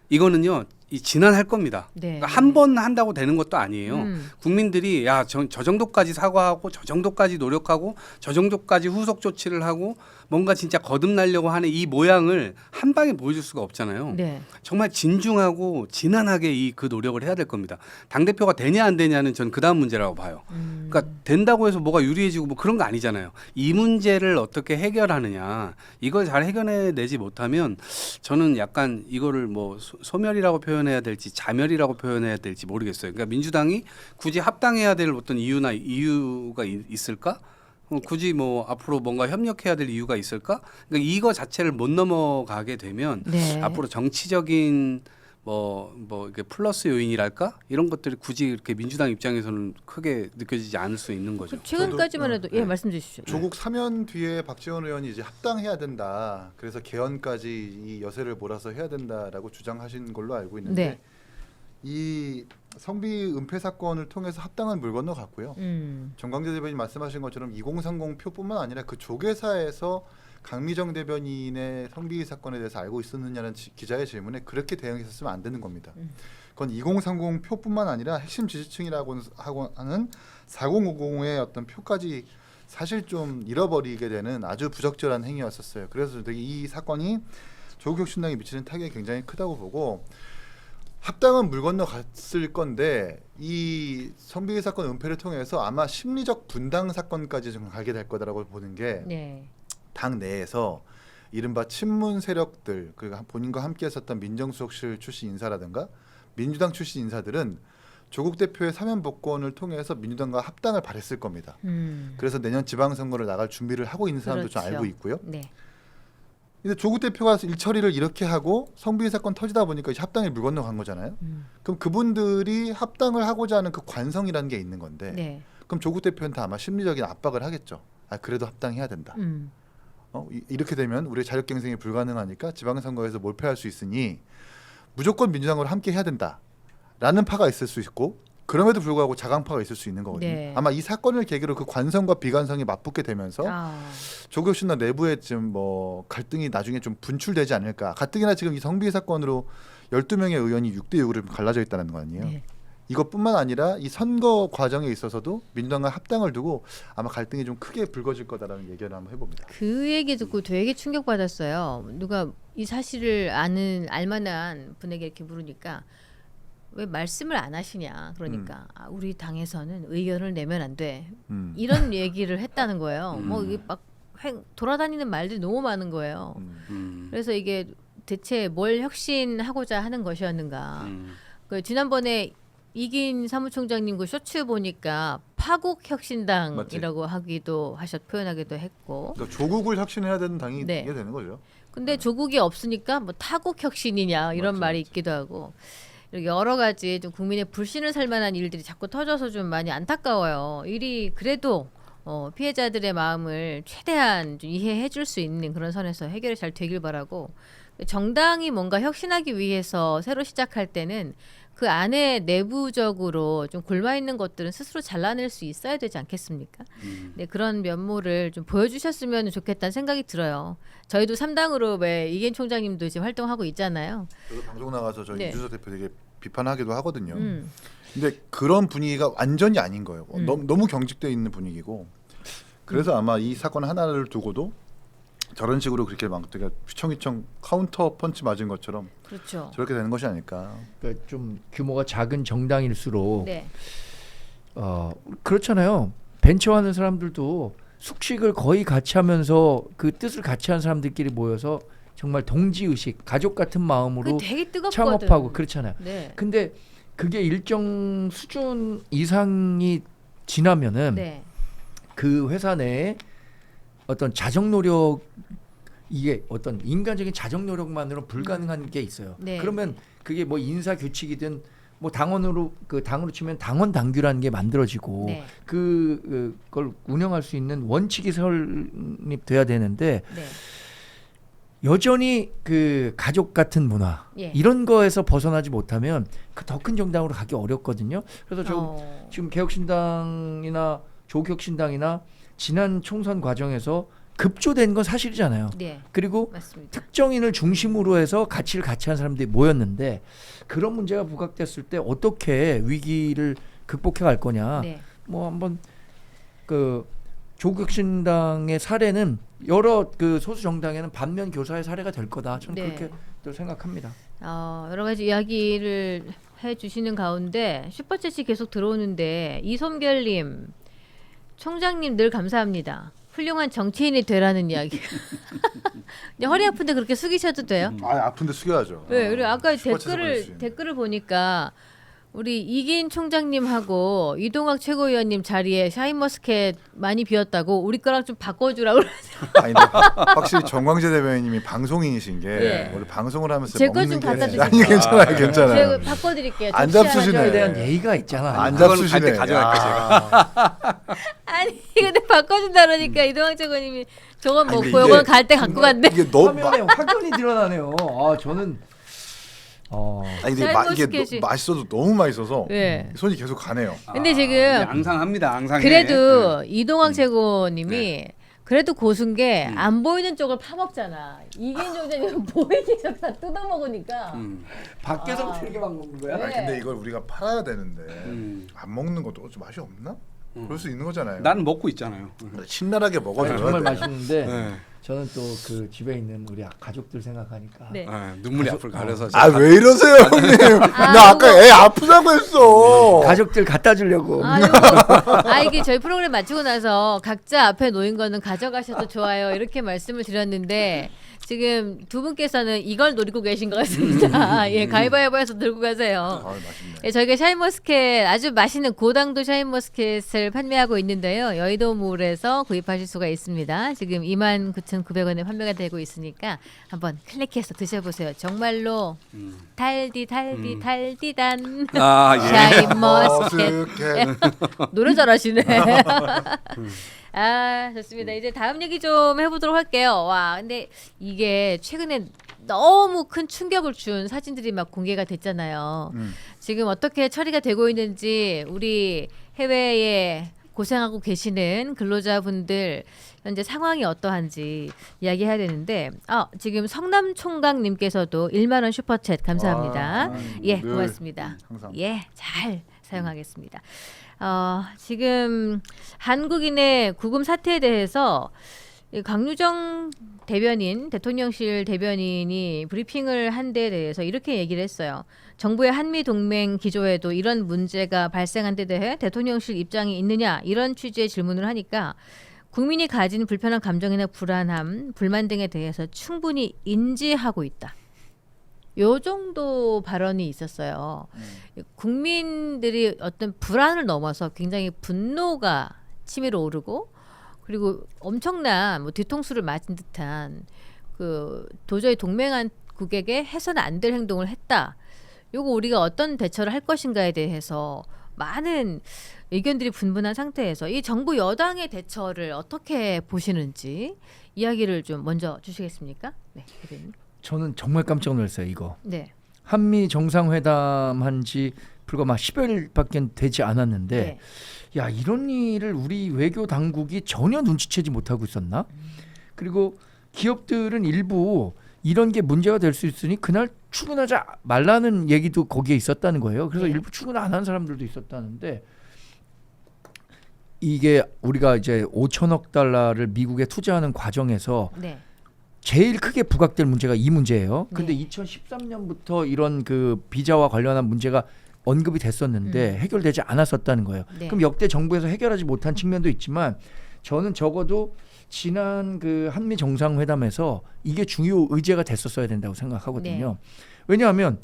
[SPEAKER 4] 이거는요. 진한할 겁니다.
[SPEAKER 1] 네.
[SPEAKER 4] 그러니까 한 번 한다고 되는 것도 아니에요. 국민들이 저 정도까지 사과하고 저 정도까지 노력하고 저 정도까지 후속 조치를 하고 뭔가 진짜 거듭나려고 하는 이 모양을 한 방에 보여줄 수가 없잖아요.
[SPEAKER 1] 네.
[SPEAKER 4] 정말 진중하고 진한하게 그 노력을 해야 될 겁니다. 당대표가 되냐 안 되냐는 전 그다음 문제라고 봐요. 그러니까 된다고 해서 뭐가 유리해지고 뭐 그런 거 아니잖아요. 이 문제를 어떻게 해결하느냐 이걸 잘 해결해내지 못하면 저는 약간 이거를 뭐 소멸이라고 표현해야 될지 자멸이라고 표현해야 될지 모르겠어요. 그러니까 민주당이 굳이 합당해야 될 어떤 이유가 있을까? 굳이 뭐 앞으로 뭔가 협력해야 될 이유가 있을까? 그러니까 이거 자체를 못 넘어가게 되면
[SPEAKER 1] 네.
[SPEAKER 4] 앞으로 정치적인 뭐 이게 플러스 요인이랄까 이런 것들이 굳이 이렇게 민주당 입장에서는 크게 느껴지지 않을 수 있는 거죠.
[SPEAKER 1] 최근까지만 해도 예, 말씀 주십시오.
[SPEAKER 3] 조국 사면 뒤에 박지원 의원이 이제 합당해야 된다. 그래서 개헌까지 이 여세를 몰아서 해야 된다라고 주장하신 걸로 알고 있는데
[SPEAKER 1] 네.
[SPEAKER 3] 이 성비 은폐 사건을 통해서 합당한 물 건너갔고요.
[SPEAKER 1] 음.
[SPEAKER 3] 정광재 대변인 말씀하신 것처럼 2030 표뿐만 아니라 그 조계사에서 강미정 대변인의 성비 사건에 대해서 알고 있었느냐는 기자의 질문에 그렇게 대응했었으면 안 되는 겁니다. 그건 2030 표뿐만 아니라 핵심 지지층이라고 하는 4050의 어떤 표까지 사실 좀 잃어버리게 되는 아주 부적절한 행위였었어요. 그래서 되게 이 사건이 조국혁신당에 미치는 타격이 굉장히 크다고 보고 합당은 물 건너 갔을 건데 이 성비위 사건 은폐를 통해서 아마 심리적 분당 사건까지 좀 가게 될 거다라고 보는 게
[SPEAKER 1] 네.
[SPEAKER 3] 당 내에서 이른바 친문 세력들 그리고 본인과 함께 했었던 민정수석실 출신 인사라든가 민주당 출신 인사들은 조국 대표의 사면 복권을 통해서 민주당과 합당을 바랬을 겁니다. 그래서 내년 지방선거를 나갈 준비를 하고 있는 사람도 좀
[SPEAKER 1] 그렇죠.
[SPEAKER 3] 알고 있고요.
[SPEAKER 1] 네.
[SPEAKER 3] 근데 조국 대표가 일처리를 이렇게 하고 성비위 사건 터지다 보니까 이제 합당에 물 건너간 거잖아요. 그럼 그분들이 합당을 하고자 하는 그 관성이라는 게 있는 건데
[SPEAKER 1] 네.
[SPEAKER 3] 그럼 조국 대표한테 아마 심리적인 압박을 하겠죠. 아 그래도 합당해야 된다. 이렇게 되면 우리의 자력갱생이 불가능하니까 지방선거에서 몰패할 수 있으니 무조건 민주당으로 함께 해야 된다라는 파가 있을 수 있고 그럼에도 불구하고 자강파가 있을 수 있는 거거든요.
[SPEAKER 1] 네.
[SPEAKER 3] 아마 이 사건을 계기로 그 관성과 비관성이 맞붙게 되면서 조국 신당 내부에 좀 뭐 갈등이 나중에 좀 분출되지 않을까. 가뜩이나 지금 이 성비위 사건으로 12명의 의원이 6대 6으로 갈라져 있다는 거 아니에요.
[SPEAKER 1] 네.
[SPEAKER 3] 이것뿐만 아니라 이 선거 과정에 있어서도 민주당과 합당을 두고 아마 갈등이 좀 크게 불거질 거다라는 얘기를 한번 해봅니다.
[SPEAKER 1] 그 얘기 듣고 되게 충격받았어요. 누가 이 사실을 알만한 분에게 이렇게 물으니까 왜 말씀을 안 하시냐. 그러니까 아, 우리 당에서는 의견을 내면 안 돼. 이런 얘기를 했다는 거예요. 뭐 이게 막 돌아다니는 말들이 너무 많은 거예요. 그래서 이게 대체 뭘 혁신하고자 하는 것이었는가. 그 지난번에 이긴 사무총장님 그 쇼츠 보니까 파국혁신당이라고 하기도 표현하기도 했고.
[SPEAKER 3] 그러니까 조국을 혁신해야 되는 당이
[SPEAKER 1] 네.
[SPEAKER 3] 이게 되는 거죠.
[SPEAKER 1] 근데 조국이 없으니까 뭐 타국혁신이냐 이런 말이 있기도 하고 이렇게 여러 가지 좀 국민의 불신을 살 만한 일들이 자꾸 터져서 좀 많이 안타까워요. 일이 그래도 피해자들의 마음을 최대한 좀 이해해 줄 수 있는 그런 선에서 해결이 잘 되길 바라고 정당이 뭔가 혁신하기 위해서 새로 시작할 때는 그 안에 내부적으로 좀 골마 있는 것들은 스스로 잘라낼 수 있어야 되지 않겠습니까? 네, 그런 면모를 좀 보여주셨으면 좋겠다는 생각이 들어요. 저희도 3당으로 왜 이겐 총장님도 지금 활동하고 있잖아요.
[SPEAKER 3] 저도 방송 나가서 저희
[SPEAKER 1] 네.
[SPEAKER 3] 이준석 대표 되게 비판하기도 하거든요. 근데 그런 분위기가 완전히 아닌 거예요. 너무 경직되어 있는 분위기고 그래서 아마 이 사건 하나를 두고도 저런 식으로 그렇게 막 되게 휘청휘청 카운터 펀치 맞은 것처럼
[SPEAKER 1] 그렇죠.
[SPEAKER 3] 저렇게 되는 것이 아닐까.
[SPEAKER 2] 그러니까 좀 규모가 작은 정당일수록
[SPEAKER 1] 네.
[SPEAKER 2] 그렇잖아요. 벤처하는 사람들도 숙식을 거의 같이 하면서 그 뜻을 같이 한 사람들끼리 모여서 정말 동지의식, 가족 같은 마음으로
[SPEAKER 1] 그 되게 뜨겁거든.
[SPEAKER 2] 창업하고 그렇잖아요.
[SPEAKER 1] 네.
[SPEAKER 2] 근데 그게 일정 수준 이상이 지나면은
[SPEAKER 1] 네.
[SPEAKER 2] 그 회사 내에 어떤 자정 노력 이게 어떤 인간적인 자정 노력만으로 불가능한 게 있어요.
[SPEAKER 1] 네.
[SPEAKER 2] 그러면 그게 뭐 인사 규칙이든 뭐 당원으로 치면 당원 당규라는 게 만들어지고
[SPEAKER 1] 네.
[SPEAKER 2] 그걸 운영할 수 있는 원칙이 설립돼야 되는데
[SPEAKER 1] 네.
[SPEAKER 2] 여전히 그 가족 같은 문화
[SPEAKER 1] 예.
[SPEAKER 2] 이런 거에서 벗어나지 못하면 그 더 큰 정당으로 가기 어렵거든요. 그래서 지금 개혁신당이나 조국혁신당이나 지난 총선 과정에서 급조된 건 사실이잖아요.
[SPEAKER 1] 네.
[SPEAKER 2] 그리고
[SPEAKER 1] 맞습니다.
[SPEAKER 2] 특정인을 중심으로 해서 가치를 같이 한 사람들이 모였는데 그런 문제가 부각됐을 때 어떻게 위기를 극복해 갈 거냐.
[SPEAKER 1] 네.
[SPEAKER 2] 뭐 한번 그 조국혁신당의 사례는 여러 그 소수 정당에는 반면 교사의 사례가 될 거다. 저는
[SPEAKER 1] 네.
[SPEAKER 2] 그렇게 또 생각합니다.
[SPEAKER 1] 여러 가지 이야기를 해주시는 가운데 슈퍼챗이 계속 들어오는데 이솜결님 총장님 늘 감사합니다. 훌륭한 정치인이 되라는 이야기. 허리 아픈데 그렇게 숙이셔도 돼요?
[SPEAKER 3] 아 아픈데 숙여야죠.
[SPEAKER 1] 네, 그리고 아까
[SPEAKER 3] 슈퍼챗을 보낼 수 있는.
[SPEAKER 1] 댓글을 보니까 우리 이긴 총장님하고 이동학 최고위원님 자리에 샤인머스켓 많이 비었다고 우리 거랑 좀 바꿔주라고 그러세요.
[SPEAKER 3] 아니 근데 확실히 정광재 대변인님이 방송인이신 게
[SPEAKER 1] 예.
[SPEAKER 3] 원래 방송을 하면서
[SPEAKER 1] 제거
[SPEAKER 3] 먹는
[SPEAKER 1] 좀
[SPEAKER 3] 게
[SPEAKER 1] 갖다
[SPEAKER 3] 아니
[SPEAKER 1] 주세요.
[SPEAKER 3] 괜찮아요, 괜찮아요.
[SPEAKER 1] 제가 바꿔드릴게요.
[SPEAKER 3] 안
[SPEAKER 1] 접시
[SPEAKER 3] 잡수시네.
[SPEAKER 1] 하나
[SPEAKER 2] 에
[SPEAKER 1] 좀.
[SPEAKER 2] 대한 예의가 있잖아.
[SPEAKER 3] 안
[SPEAKER 4] 그거는
[SPEAKER 3] 잡수시네.
[SPEAKER 4] 갈때 가져갈게요,
[SPEAKER 3] 제가.
[SPEAKER 1] 아니 근데 바꿔준다 그러니까 이동학 최고님이 저건
[SPEAKER 3] 아니,
[SPEAKER 1] 먹고
[SPEAKER 3] 근데
[SPEAKER 1] 요건 갈 때 갖고 간대.
[SPEAKER 3] 이게 너무
[SPEAKER 2] 화면에 확연히 드러나네요. 저는
[SPEAKER 3] 아니 근데
[SPEAKER 1] 샤인머스켓이.
[SPEAKER 3] 맛있어도 너무 맛있어서
[SPEAKER 1] 네.
[SPEAKER 3] 손이 계속 가네요.
[SPEAKER 1] 근데 지금
[SPEAKER 4] 앙상합니다. 앙상해.
[SPEAKER 1] 그래도 이동학 최고님이 그래도 고순 게 안 보이는 쪽을 파먹잖아. 이긴 총장님은 보이게 다 뜯어 먹으니까.
[SPEAKER 2] 밖에서 틀게 막 먹는 거야.
[SPEAKER 1] 네.
[SPEAKER 3] 아니, 근데 이걸 우리가 팔아야 되는데
[SPEAKER 4] 음.
[SPEAKER 3] 안 먹는 것도 좀 맛이 없나? 그럴 수 있는 거잖아요.
[SPEAKER 4] 난 먹고 있잖아요.
[SPEAKER 3] 신랄하게 먹어줘야
[SPEAKER 2] 정말
[SPEAKER 3] 돼.
[SPEAKER 2] 맛있는데
[SPEAKER 4] 네.
[SPEAKER 2] 저는 또 그 집에 있는 우리 가족들 생각하니까
[SPEAKER 1] 네.
[SPEAKER 4] 눈물이 앞을 가려서
[SPEAKER 3] 아 왜 이러세요 형님? 나 아까
[SPEAKER 1] 이거-
[SPEAKER 3] 애 아프다고 했어.
[SPEAKER 2] 가족들 갖다 주려고.
[SPEAKER 1] 이게 저희 프로그램 마치고 나서 각자 앞에 놓인 거는 가져가셔도 좋아요. 이렇게 말씀을 드렸는데 지금 두 분께서는 이걸 노리고 계신 것 같습니다. 예, 가위바위보해서 들고 가세요.
[SPEAKER 3] 아, 맛있네.
[SPEAKER 1] 예, 저희가 샤인머스켓 아주 맛있는 고당도 샤인머스켓을 판매하고 있는데요. 여의도몰에서 구입하실 수가 있습니다. 지금 29,900원에 판매가 되고 있으니까 한번 클릭해서 드셔보세요. 정말로 달디단
[SPEAKER 4] 아, 예.
[SPEAKER 1] 샤인머스켓
[SPEAKER 3] 머스켓.
[SPEAKER 1] 노래 잘하시네. 아, 좋습니다. 이제 다음 얘기 좀 해보도록 할게요. 와, 근데 이게 최근에 너무 큰 충격을 준 사진들이 막 공개가 됐잖아요. 지금 어떻게 처리가 되고 있는지 우리 해외에 고생하고 계시는 근로자분들 현재 상황이 어떠한지 이야기해야 되는데 지금 성남총각님께서도 1만 원 슈퍼챗 감사합니다. 예,
[SPEAKER 3] 늘
[SPEAKER 1] 고맙습니다.
[SPEAKER 3] 항상.
[SPEAKER 1] 예, 잘 사용하겠습니다. 지금 한국인의 구금 사태에 대해서 이 강유정 대변인, 대통령실 대변인이 브리핑을 한 데에 대해서 이렇게 얘기를 했어요. 정부의 한미 동맹 기조에도 이런 문제가 발생한 데 대해 대통령실 입장이 있느냐 이런 취지의 질문을 하니까 국민이 가진 불편한 감정이나 불안함, 불만 등에 대해서 충분히 인지하고 있다. 요 정도 발언이 있었어요. 국민들이 어떤 불안을 넘어서 굉장히 분노가 치밀어 오르고 그리고 엄청난 뭐 뒤통수를 맞은 듯한 그 도저히 동맹국에게 해서는 안 될 행동을 했다. 요거 우리가 어떤 대처를 할 것인가에 대해서 많은 의견들이 분분한 상태에서 이 정부 여당의 대처를 어떻게 보시는지 이야기를 좀 먼저 주시겠습니까? 네, 대변인.
[SPEAKER 2] 저는 정말 깜짝 놀랐어요. 이거
[SPEAKER 1] 네.
[SPEAKER 2] 한미 정상회담 한지 불과 막 10여일밖에 되지 않았는데
[SPEAKER 1] 네.
[SPEAKER 2] 야 이런 일을 우리 외교 당국이 전혀 눈치채지 못하고 있었나? 그리고 기업들은 일부 이런 게 문제가 될 수 있으니 그날 출근하지 말라는 얘기도 거기에 있었다는 거예요. 그래서
[SPEAKER 1] 네.
[SPEAKER 2] 일부 출근 안 한 사람들도 있었다는데 이게 우리가 이제 5천억 달러를 미국에 투자하는 과정에서
[SPEAKER 1] 네.
[SPEAKER 2] 제일 크게 부각될 문제가 이 문제예요. 근데
[SPEAKER 1] 네.
[SPEAKER 2] 2013년부터 이런 그 비자와 관련한 문제가 언급이 됐었는데 해결되지 않았었다는 거예요.
[SPEAKER 1] 네.
[SPEAKER 2] 그럼 역대 정부에서 해결하지 못한 측면도 있지만 저는 적어도 지난 그 한미 정상회담에서 이게 중요 의제가 됐었어야 된다고 생각하거든요. 왜냐하면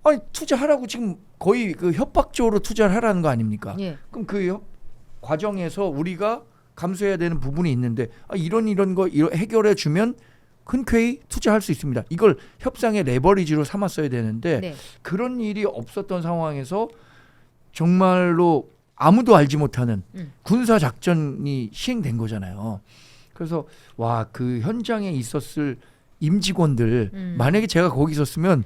[SPEAKER 2] 아니 투자하라고 지금 거의 그 협박적으로 투자를 하라는 거 아닙니까?
[SPEAKER 1] 예.
[SPEAKER 2] 그럼 그 과정에서 우리가 감수해야 되는 부분이 있는데 이런 거 해결해 주면 흔쾌히 투자할 수 있습니다. 이걸 협상의 레버리지로 삼았어야 되는데
[SPEAKER 1] 네.
[SPEAKER 2] 그런 일이 없었던 상황에서 정말로 아무도 알지 못하는 군사 작전이 시행된 거잖아요. 그래서 와 그 현장에 있었을 임직원들 만약에 제가 거기 있었으면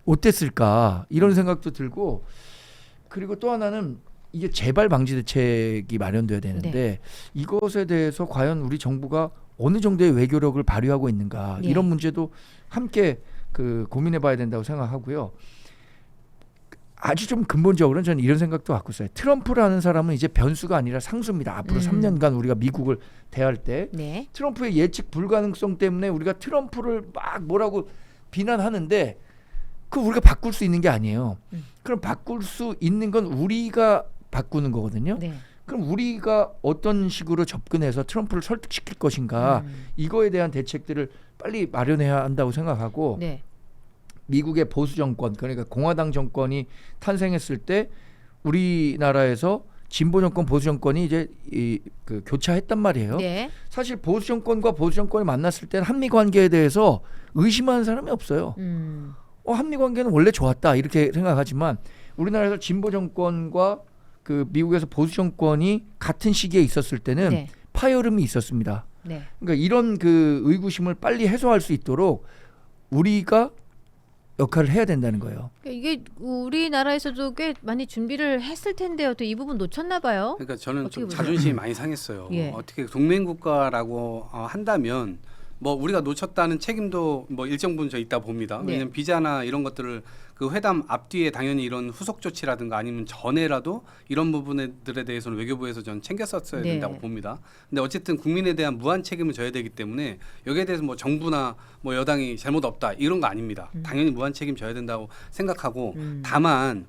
[SPEAKER 2] 어땠을까 이런 생각도 들고 그리고 또 하나는 이게 재발 방지 대책이 마련돼야 되는데
[SPEAKER 1] 네.
[SPEAKER 2] 이것에 대해서 과연 우리 정부가 어느 정도의 외교력을 발휘하고 있는가
[SPEAKER 1] 네.
[SPEAKER 2] 이런 문제도 함께 그 고민해봐야 된다고 생각하고요. 아주 좀 근본적으로는 저는 이런 생각도 갖고 있어요. 트럼프라는 사람은 이제 변수가 아니라 상수입니다. 앞으로 3년간 우리가 미국을 대할 때
[SPEAKER 1] 네.
[SPEAKER 2] 트럼프의 예측 불가능성 때문에 우리가 트럼프를 막 뭐라고 비난하는데 그 우리가 바꿀 수 있는 게 아니에요. 그럼 바꿀 수 있는 건 우리가 바꾸는 거거든요.
[SPEAKER 1] 네.
[SPEAKER 2] 그럼 우리가 어떤 식으로 접근해서 트럼프를 설득시킬 것인가 이거에 대한 대책들을 빨리 마련해야 한다고 생각하고
[SPEAKER 1] 네.
[SPEAKER 2] 미국의 보수 정권 그러니까 공화당 정권이 탄생했을 때 우리나라에서 진보 정권 보수 정권이 이제 그 교차했단 말이에요.
[SPEAKER 1] 네.
[SPEAKER 2] 사실 보수 정권과 보수 정권이 만났을 때는 한미 관계에 대해서 의심하는 사람이 없어요. 한미 관계는 원래 좋았다 이렇게 생각하지만 우리나라에서 진보 정권과 그 미국에서 보수 정권이 같은 시기에 있었을 때는
[SPEAKER 1] 네.
[SPEAKER 2] 파열음이 있었습니다.
[SPEAKER 1] 네.
[SPEAKER 2] 그러니까 이런 그 의구심을 빨리 해소할 수 있도록 우리가 역할을 해야 된다는 거예요.
[SPEAKER 1] 이게 우리나라에서도 꽤 많이 준비를 했을 텐데요. 또 이 부분 놓쳤나 봐요.
[SPEAKER 4] 그러니까 저는
[SPEAKER 1] 어떻게
[SPEAKER 4] 좀
[SPEAKER 1] 보세요?
[SPEAKER 4] 자존심이 많이 상했어요.
[SPEAKER 1] 예.
[SPEAKER 4] 어떻게 동맹국가라고 한다면 뭐 우리가 놓쳤다는 책임도 뭐 일정 부분 저 있다 봅니다.
[SPEAKER 1] 네.
[SPEAKER 4] 왜냐하면 비자나 이런 것들을 그 회담 앞뒤에 당연히 이런 후속 조치라든가 아니면 전에라도 이런 부분들에 대해서는 외교부에서 전 챙겼었어야
[SPEAKER 1] 네.
[SPEAKER 4] 된다고 봅니다. 근데 어쨌든 국민에 대한 무한 책임을 져야 되기 때문에 여기에 대해서 뭐 정부나 뭐 여당이 잘못 없다 이런 거 아닙니다. 당연히 무한 책임 져야 된다고 생각하고 다만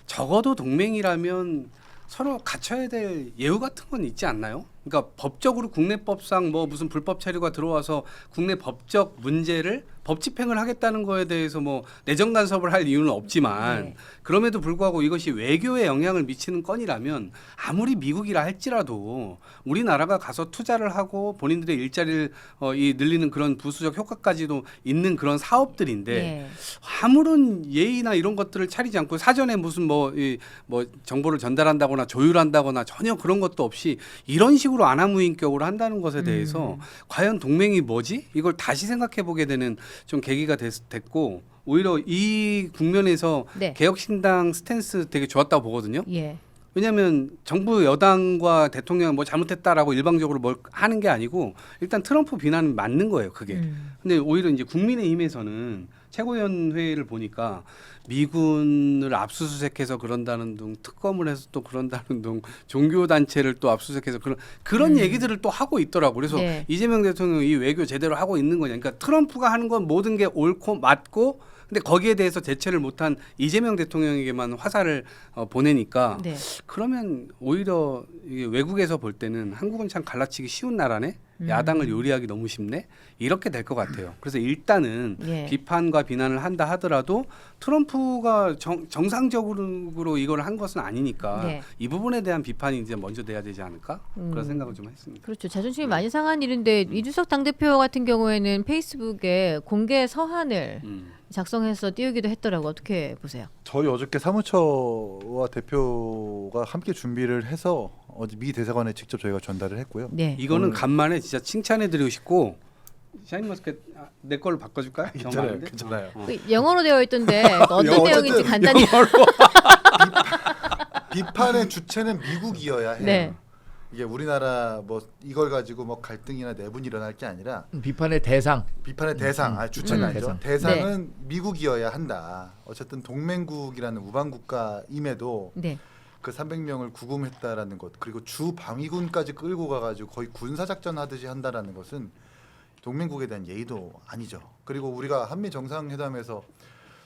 [SPEAKER 4] 적어도 동맹이라면 서로 갖춰야 될 예우 같은 건 있지 않나요? 그러니까 법적으로 국내법상 뭐 무슨 불법 체류가 들어와서 국내 법적 문제를 법 집행을 하겠다는 거에 대해서 뭐 내정 간섭을 할 이유는 없지만
[SPEAKER 1] 네.
[SPEAKER 4] 그럼에도 불구하고 이것이 외교에 영향을 미치는 건이라면 아무리 미국이라 할지라도 우리나라가 가서 투자를 하고 본인들의 일자리를 늘리는 그런 부수적 효과까지도 있는 그런 사업들인데
[SPEAKER 1] 예.
[SPEAKER 4] 아무런 예의나 이런 것들을 차리지 않고 사전에 무슨 뭐 정보를 전달한다거나 조율한다거나 전혀 그런 것도 없이 이런 식으로 아나무인격으로 한다는 것에 대해서 과연 동맹이 뭐지? 이걸 다시 생각해 보게 되는 좀 계기가 됐고 오히려 이 국면에서
[SPEAKER 1] 네.
[SPEAKER 4] 개혁신당 스탠스 되게 좋았다고 보거든요.
[SPEAKER 1] 예.
[SPEAKER 4] 왜냐하면 정부 여당과 대통령 뭐 잘못했다라고 일방적으로 뭘 하는 게 아니고 일단 트럼프 비난은 맞는 거예요. 그게. 근데 오히려 이제 국민의힘에서는 최고위원회를 보니까 미군을 압수수색해서 그런다는 둥, 특검을 해서 또 그런다는 둥, 종교 단체를 또 압수수색해서 그런 얘기들을 또 하고 있더라고. 그래서
[SPEAKER 1] 네.
[SPEAKER 4] 이재명 대통령이 이 외교 제대로 하고 있는 거냐. 그러니까 트럼프가 하는 건 모든 게 옳고 맞고, 근데 거기에 대해서 대처를 못한 이재명 대통령에게만 화살을 보내니까
[SPEAKER 1] 네.
[SPEAKER 4] 그러면 오히려 이게 외국에서 볼 때는 한국은 참 갈라치기 쉬운 나라네. 야당을 요리하기 너무 쉽네. 이렇게 될 것 같아요. 그래서 일단은
[SPEAKER 1] 예.
[SPEAKER 4] 비판과 비난을 한다 하더라도 트럼프가 정상적으로 이걸 한 것은 아니니까
[SPEAKER 1] 네.
[SPEAKER 4] 이 부분에 대한 비판이 이제 먼저 돼야 되지 않을까 그런 생각을 좀 했습니다.
[SPEAKER 1] 그렇죠. 자존심이 많이 상한 일인데 이준석 당대표 같은 경우에는 페이스북에 공개 서한을 작성해서 띄우기도 했더라고. 어떻게 보세요?
[SPEAKER 3] 저희 어저께 사무처와 대표가 함께 준비를 해서 어제 미 대사관에 직접 저희가 전달을 했고요.
[SPEAKER 1] 네.
[SPEAKER 4] 이거는 간만에 진짜 칭찬해드리고 싶고 샤인머스켓 내 걸로 바꿔줄까요?
[SPEAKER 3] 괜찮아요, 괜찮아요.
[SPEAKER 1] 그 영어로 되어 있던데 어떤
[SPEAKER 3] 어쨌든
[SPEAKER 1] 내용인지 간단히.
[SPEAKER 3] 비판의 주체는 미국이어야 해요.
[SPEAKER 1] 네.
[SPEAKER 3] 이게 우리나라 뭐 이걸 가지고 뭐 갈등이나 내분이 일어날 게 아니라
[SPEAKER 2] 비판의 대상.
[SPEAKER 3] 비판의 대상, 주체는 아니죠.
[SPEAKER 2] 대상.
[SPEAKER 3] 대상은 미국이어야 한다. 어쨌든 동맹국이라는 우방국가임에도
[SPEAKER 1] 네.
[SPEAKER 3] 그 300명을 구금했다라는 것, 그리고 주 방위군까지 끌고 가가지고 거의 군사작전 하듯이 한다라는 것은 동맹국에 대한 예의도 아니죠. 그리고 우리가 한미 정상회담에서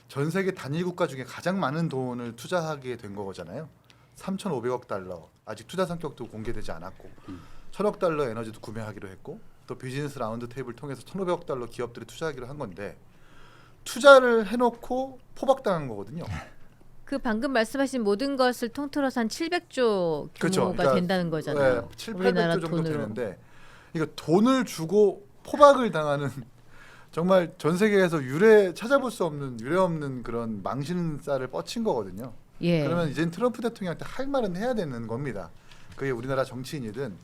[SPEAKER 3] 전 세계 단일 국가 중에 가장 많은 돈을 투자하게 된 거잖아요. 3,500억 달러. 아직 투자 성격도 공개되지 않았고 1,000억 달러 에너지도 구매하기로 했고 또 비즈니스 라운드 테이블 통해서 1,500억 달러 기업들이 투자하기로 한 건데 투자를 해놓고 포박당한 거거든요.
[SPEAKER 1] 그 방금 말씀하신 모든 것을 통틀어서 한 700조 규모가
[SPEAKER 3] 그렇죠. 그러니까,
[SPEAKER 1] 된다는 거잖아요.
[SPEAKER 3] 네, 7,
[SPEAKER 1] 우리나라
[SPEAKER 3] 800조 정도
[SPEAKER 1] 돈으로.
[SPEAKER 3] 되는데 이거 돈을 주고 포박을 당하는 정말 전 세계에서 찾아볼 수 없는 유례 없는 그런 망신살을 뻗친 거거든요.
[SPEAKER 1] 예.
[SPEAKER 3] 그러면 이제 트럼프 대통령한테 할 말은 해야 되는 겁니다. 그게 우리나라 정치인이든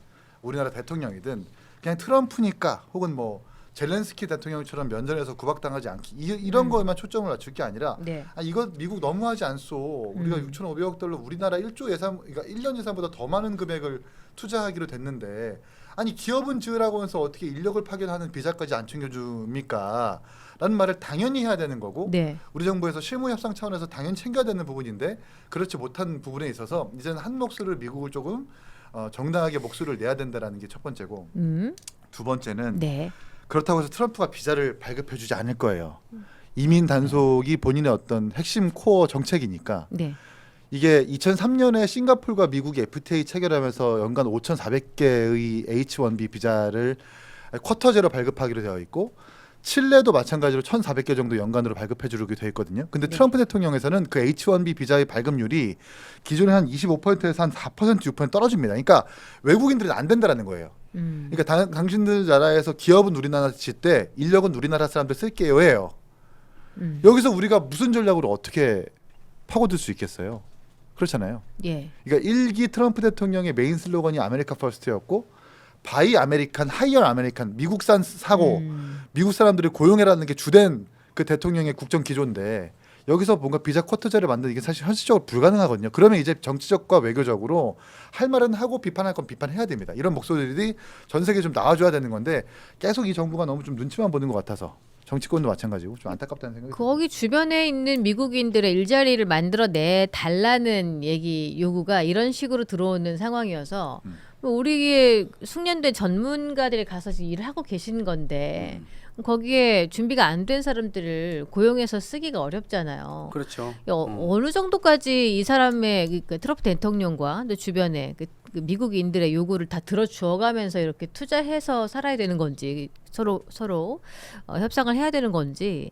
[SPEAKER 3] 우리나라 대통령이든 그냥 트럼프니까 혹은 뭐 젤렌스키 대통령처럼 면전에서 구박당하지 않기 이런 거에만 초점을 맞출 게 아니라
[SPEAKER 1] 네.
[SPEAKER 3] 이거 미국 너무하지 않소. 우리가 6,500억 달러 우리나라 1조 예산 그러니까 1년 예산보다 더 많은 금액을 투자하기로 됐는데 아니 기업은 지으라고 해서 어떻게 인력을 파견하는 비자까지 안 챙겨줍니까? 라는 말을 당연히 해야 되는 거고
[SPEAKER 1] 네.
[SPEAKER 3] 우리 정부에서 실무 협상 차원에서 당연히 챙겨야 되는 부분인데 그렇지 못한 부분에 있어서 이제는 한 목소리를 미국을 조금 정당하게 목소리를 내야 된다라는 게 첫 번째고 두 번째는
[SPEAKER 1] 네.
[SPEAKER 3] 그렇다고 해서 트럼프가 비자를 발급해주지 않을 거예요. 이민 단속이 본인의 어떤 핵심 코어 정책이니까
[SPEAKER 1] 네.
[SPEAKER 3] 이게 2003년에 싱가포르가 미국이 FTA 체결하면서 연간 5,400개의 H-1B 비자를 쿼터제로 발급하기로 되어 있고 칠레도 마찬가지로 1,400개 정도 연간으로 발급해 주기로 되어 있거든요. 근데
[SPEAKER 1] 네.
[SPEAKER 3] 트럼프 대통령에서는 그 H-1B 비자의 발급률이 기존에 한 25%에서 한 4% 6% 떨어집니다. 그러니까 외국인들은 안 된다라는 거예요. 그러니까 당신들 나라에서 기업은 우리나라 짓 때 인력은 우리나라 사람들 쓸게요 해요. 여기서 우리가 무슨 전략으로 어떻게 파고들 수 있겠어요? 그렇잖아요.
[SPEAKER 1] 예.
[SPEAKER 3] 그러니까 1기 트럼프 대통령의 메인 슬로건이 아메리카 퍼스트였고 바이 아메리칸, 하이어 아메리칸, 미국산 사고, 미국 사람들을 고용해라는 게 주된 그 대통령의 국정 기조인데 여기서 뭔가 비자 쿼터제를 만드는 이게 사실 현실적으로 불가능하거든요. 그러면 이제 정치적과 외교적으로 할 말은 하고 비판할 건 비판해야 됩니다. 이런 목소리들이 전 세계에 좀 나와줘야 되는 건데 계속 이 정부가 너무 좀 눈치만 보는 것 같아서 정치권도 마찬가지고 좀 안타깝다는 생각이 듭니다.
[SPEAKER 1] 거기 주변에 있는 미국인들의 일자리를 만들어내 달라는 얘기 요구가 이런 식으로 들어오는 상황이어서 뭐 우리의 숙련된 전문가들이 가서 일을 하고 계신 건데 거기에 준비가 안 된 사람들을 고용해서 쓰기가 어렵잖아요.
[SPEAKER 4] 그렇죠.
[SPEAKER 1] 어느 정도까지 이 사람의 그 트럼프 대통령과 또 주변에 그 미국인들의 요구를 다 들어주어가면서 이렇게 투자해서 살아야 되는 건지 서로 협상을 해야 되는 건지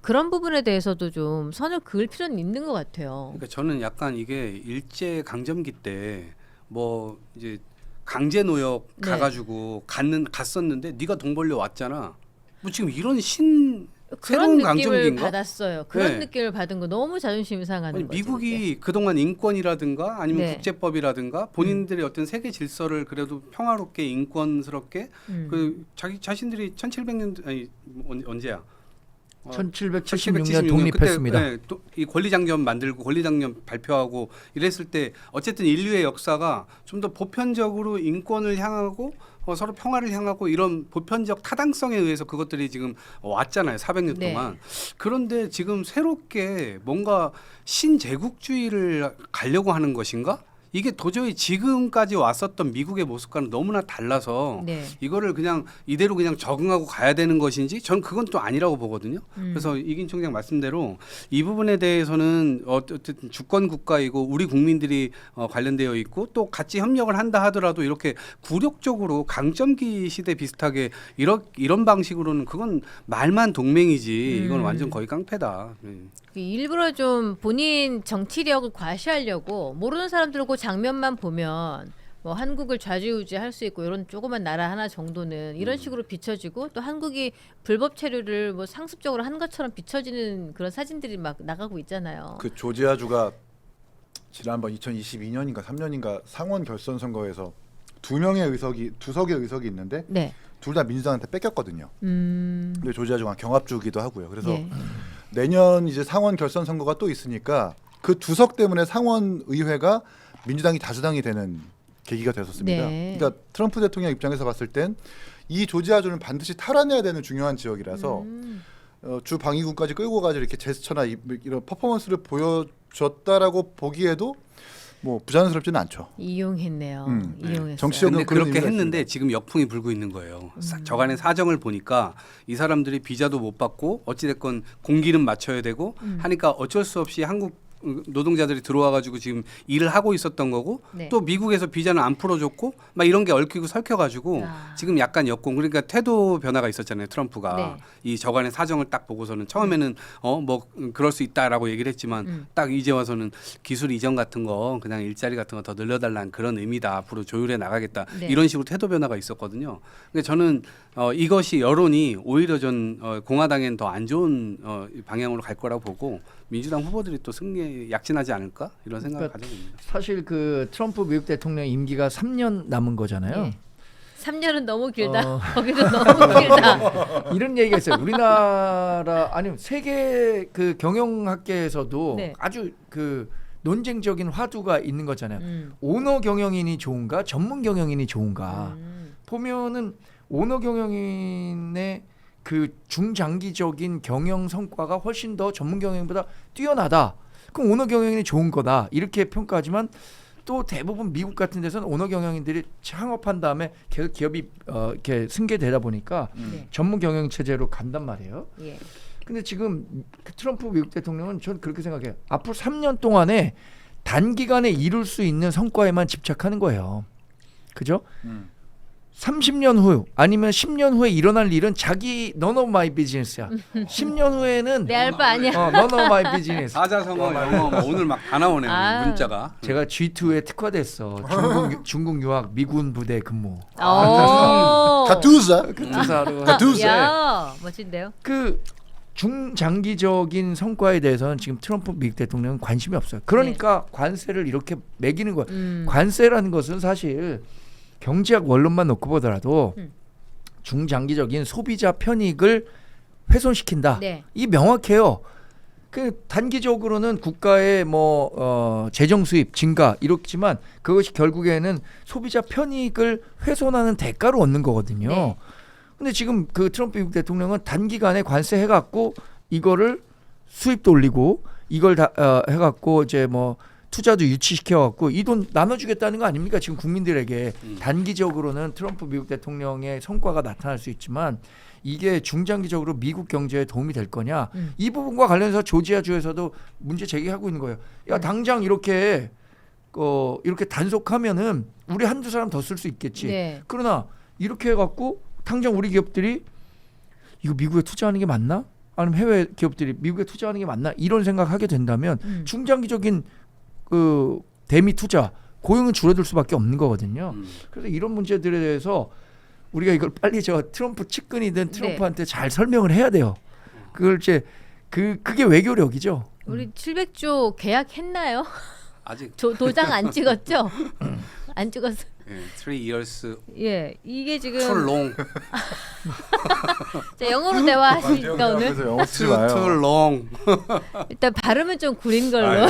[SPEAKER 1] 그런 부분에 대해서도 좀 선을 그을 필요는 있는 것 같아요.
[SPEAKER 4] 그러니까 저는 약간 이게 일제 강점기 때 뭐 이제 강제 노역
[SPEAKER 1] 네.
[SPEAKER 4] 가가지고 갔었는데 네가 돈 벌려 왔잖아. 뭐 지금 이런
[SPEAKER 1] 그런
[SPEAKER 4] 새로운
[SPEAKER 1] 느낌을
[SPEAKER 4] 강점기인가?
[SPEAKER 1] 받았어요. 그런
[SPEAKER 4] 네.
[SPEAKER 1] 느낌을 받은 거 너무 자존심 상하는
[SPEAKER 4] 아니,
[SPEAKER 1] 거죠.
[SPEAKER 4] 미국이 그동안 인권이라든가 아니면
[SPEAKER 1] 네.
[SPEAKER 4] 국제법이라든가 본인들의 어떤 세계 질서를 그래도 평화롭게 인권스럽게 그 자기 자신들이 1700년 아니 언제야?
[SPEAKER 2] 1776년 독립했습니다.
[SPEAKER 4] 그때, 이 권리장전 만들고 권리장전 발표하고 이랬을 때 어쨌든 인류의 역사가 좀 더 보편적으로 인권을 향하고 서로 평화를 향하고 이런 보편적 타당성에 의해서 그것들이 지금 왔잖아요. 400년
[SPEAKER 1] 네.
[SPEAKER 4] 동안. 그런데 지금 새롭게 뭔가 신제국주의를 가려고 하는 것인가? 이게 도저히 지금까지 왔었던 미국의 모습과는 너무나 달라서
[SPEAKER 1] 네.
[SPEAKER 4] 이거를 그냥 이대로 그냥 적응하고 가야 되는 것인지 저는 그건 또 아니라고 보거든요. 그래서 이긴 총장 말씀대로 이 부분에 대해서는 어쨌든 주권 국가이고 우리 국민들이 관련되어 있고 또 같이 협력을 한다 하더라도 이렇게 굴욕적으로 강점기 시대 비슷하게 이런 방식으로는 그건 말만 동맹이지 이건 완전 거의 깡패다.
[SPEAKER 1] 일부러 좀 본인 정치력을 과시하려고 모르는 사람들은 그 장면만 보면 뭐 한국을 좌지우지할 수 있고 이런 조그만 나라 하나 정도는 이런 식으로 비춰지고 또 한국이 불법 체류를 뭐 상습적으로 한 것처럼 비춰지는 그런 사진들이 막 나가고 있잖아요.
[SPEAKER 3] 그 조지아주가 지난번 2022년인가 3년인가 상원 결선 선거에서 두 석의 의석이 있는데
[SPEAKER 1] 네.
[SPEAKER 3] 둘 다 민주당한테 뺏겼거든요. 근데 조지아주가 경합주기도 하고요. 그래서
[SPEAKER 1] 예.
[SPEAKER 3] 내년 이제 상원 결선 선거가 또 있으니까 그 두 석 때문에 상원 의회가 민주당이 다수당이 되는 계기가 됐었습니다.
[SPEAKER 1] 네.
[SPEAKER 3] 그러니까 트럼프 대통령 입장에서 봤을 땐 이 조지아주는 반드시 탈환해야 되는 중요한 지역이라서 주 방위군까지 끌고 가서 이렇게 제스처나 이런 퍼포먼스를 보여줬다라고 보기에도 뭐 부자연스럽지는 않죠.
[SPEAKER 1] 이용했네요. 이용했어요.
[SPEAKER 3] 정치적으로
[SPEAKER 4] 근데
[SPEAKER 3] 그런
[SPEAKER 4] 그렇게
[SPEAKER 3] 의미가
[SPEAKER 4] 했는데
[SPEAKER 3] 있습니다.
[SPEAKER 4] 지금 역풍이 불고 있는 거예요. 저간의 사정을 보니까 이 사람들이 비자도 못 받고 어찌됐건 공기는 맞춰야 되고 하니까 어쩔 수 없이 한국 노동자들이 들어와가지고 지금 일을 하고 있었던 거고
[SPEAKER 1] 네.
[SPEAKER 4] 또 미국에서 비자는 안 풀어줬고 막 이런 게 얽히고 설켜가지고 지금 약간 역공 그러니까 태도 변화가 있었잖아요 트럼프가
[SPEAKER 1] 네.
[SPEAKER 4] 이 저간의 사정을 딱 보고서는 처음에는 뭐 그럴 수 있다라고 얘기를 했지만 딱 이제 와서는 기술 이전 같은 거 그냥 일자리 같은 거 더 늘려달라는 그런 의미다 앞으로 조율해 나가겠다
[SPEAKER 1] 네.
[SPEAKER 4] 이런 식으로 태도 변화가 있었거든요. 근데 저는 이것이 여론이 오히려 전 공화당엔 더 안 좋은 방향으로 갈 거라고 보고 민주당 후보들이 또 승리에 약진하지 않을까 이런 생각을
[SPEAKER 2] 그러니까
[SPEAKER 4] 가지고 있습니다.
[SPEAKER 2] 사실 그 트럼프 미국 대통령 임기가 3년 남은 거잖아요.
[SPEAKER 1] 예. 3년은 너무 길다. 거기도 너무 길다.
[SPEAKER 2] 이런 얘기가 있어요. 우리나라 아니면 세계 그 경영학계에서도
[SPEAKER 1] 네.
[SPEAKER 2] 아주 그 논쟁적인 화두가 있는 거잖아요. 오너 경영인이 좋은가, 전문 경영인이 좋은가. 보면은 오너 경영인의 그 중장기적인 경영 성과가 훨씬 더 전문 경영보다 뛰어나다. 그럼 오너 경영인이 좋은 거다. 이렇게 평가하지만 또 대부분 미국 같은 데서는 오너 경영인들이 창업한 다음에 계속 기업이 이렇게 승계되다 보니까
[SPEAKER 1] 네.
[SPEAKER 2] 전문 경영 체제로 간단 말이에요.
[SPEAKER 1] 예.
[SPEAKER 2] 근데 지금 그 트럼프 미국 대통령은 저는 그렇게 생각해요. 앞으로 3년 동안에 단기간에 이룰 수 있는 성과에만 집착하는 거예요. 그죠? 30년 후 아니면 10년 후에 일어날 일은 자기 none of my business야. 10년 후에는
[SPEAKER 1] 내 알바 아니야.
[SPEAKER 2] none of my business.
[SPEAKER 4] 사자성어 영어 뭐 오늘 막 다 나오네요 문자가.
[SPEAKER 2] 제가 G2에 특화됐어. 중국 유학 미군 부대 근무.
[SPEAKER 3] 가투사.
[SPEAKER 2] 가투사.
[SPEAKER 1] 야, 멋진데요.
[SPEAKER 2] 그 중장기적인 성과에 대해서는 지금 트럼프 미국 대통령은 관심이 없어요. 그러니까 관세를 이렇게 매기는 거예요. 관세라는 것은 사실 경제학 원론만 놓고 보더라도 중장기적인 소비자 편익을 훼손시킨다.
[SPEAKER 1] 네.
[SPEAKER 2] 이 명확해요. 그 단기적으로는 국가의 뭐 재정 수입 증가 이렇지만 그것이 결국에는 소비자 편익을 훼손하는 대가로 얻는 거거든요.
[SPEAKER 1] 네.
[SPEAKER 2] 근데 지금 그 트럼프 미국 대통령은 단기간에 관세 해갖고 이거를 수입도 올리고 이걸 다 해갖고 이제 뭐 투자도 유치시켜갖고 이 돈 나눠주겠다는 거 아닙니까? 지금 국민들에게 단기적으로는 트럼프 미국 대통령의 성과가 나타날 수 있지만 이게 중장기적으로 미국 경제에 도움이 될 거냐 이 부분과 관련해서 조지아주에서도 문제 제기하고 있는 거예요. 야 당장 이렇게 단속하면은 우리 한두 사람 더 쓸 수 있겠지.
[SPEAKER 1] 네.
[SPEAKER 2] 그러나 이렇게 해갖고 당장 우리 기업들이 이거 미국에 투자하는 게 맞나? 아니면 해외 기업들이 미국에 투자하는 게 맞나? 이런 생각하게 된다면 중장기적인 그 대미 투자 고용은 줄어들 수밖에 없는 거거든요. 그래서 이런 문제들에 대해서 우리가 이걸 빨리 트럼프 측근이든 트럼프한테 잘 설명을 해야 돼요. 그걸 이제 그게 외교력이죠.
[SPEAKER 1] 우리 700조 계약했나요?
[SPEAKER 4] 아직
[SPEAKER 1] 도장 안 찍었죠? 안 찍었어.
[SPEAKER 4] 3 years
[SPEAKER 1] 예, 이게 지금
[SPEAKER 4] too long.
[SPEAKER 1] 자, 영어로 대화하시니까 오늘
[SPEAKER 3] 그래서 영어 쓰지
[SPEAKER 4] too
[SPEAKER 3] 마요.
[SPEAKER 4] long.
[SPEAKER 1] 일단 발음은 좀 구린 걸로.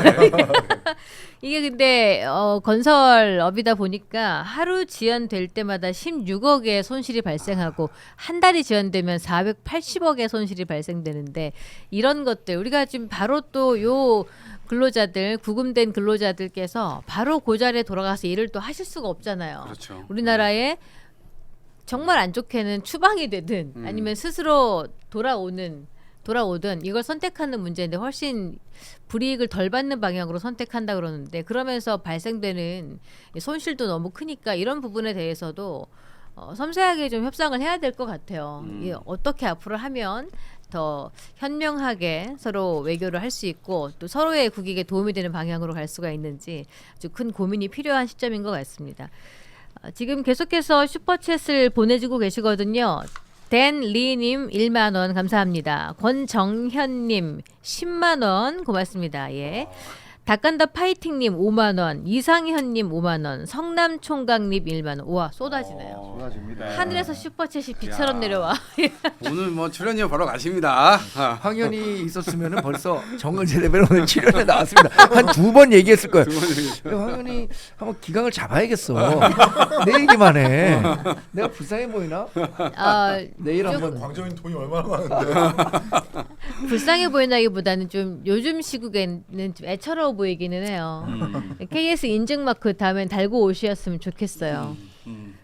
[SPEAKER 1] 이게 근데 건설업이다 보니까 하루 지연될 때마다 16억의 손실이 발생하고 한 달이 지연되면 480억의 손실이 발생되는데 이런 것들 우리가 지금 바로 또 요 근로자들 구금된 근로자들께서 바로 그 자리에 돌아가서 일을 또 하실 수가 없잖아요.
[SPEAKER 4] 그렇죠.
[SPEAKER 1] 우리나라에 정말 안 좋게는 추방이 되든 아니면 스스로 돌아오든 이걸 선택하는 문제인데 훨씬 불이익을 덜 받는 방향으로 선택한다 그러는데 그러면서 발생되는 손실도 너무 크니까 이런 부분에 대해서도 섬세하게 좀 협상을 해야 될 것 같아요. 이 어떻게 앞으로 하면 더 현명하게 서로 외교를 할 수 있고 또 서로의 국익에 도움이 되는 방향으로 갈 수가 있는지 아주 큰 고민이 필요한 시점인 것 같습니다. 지금 계속해서 슈퍼챗을 보내주고 계시거든요. 댄 리님 1만 원 감사합니다. 권정현님 10만 원 고맙습니다. 예. 닭간다 파이팅님 5만 원, 이상현님 5만 원, 성남총각님 1만 원. 우와 쏟아지네요.
[SPEAKER 3] 쏟아집니다.
[SPEAKER 1] 하늘에서 슈퍼챗이 비처럼
[SPEAKER 4] 야.
[SPEAKER 1] 내려와.
[SPEAKER 4] 오늘 뭐 출연료 벌어 가십니다.
[SPEAKER 2] 황현이 있었으면은 벌써 정은재 대변인 오늘 출연에 나왔습니다. 한 2번 얘기했을 거예요. 황현이 한번 기강을 잡아야겠어. 내 얘기만 해. 내가 불쌍해 보이나? 내일 한번
[SPEAKER 3] 광정인 돈이 얼마나 많은데.
[SPEAKER 1] 불쌍해 보인다기보다는 좀 요즘 시국에는 좀 애처로워 보이기는 해요. KS 인증 마크 다음엔 달고 오셨으면 좋겠어요.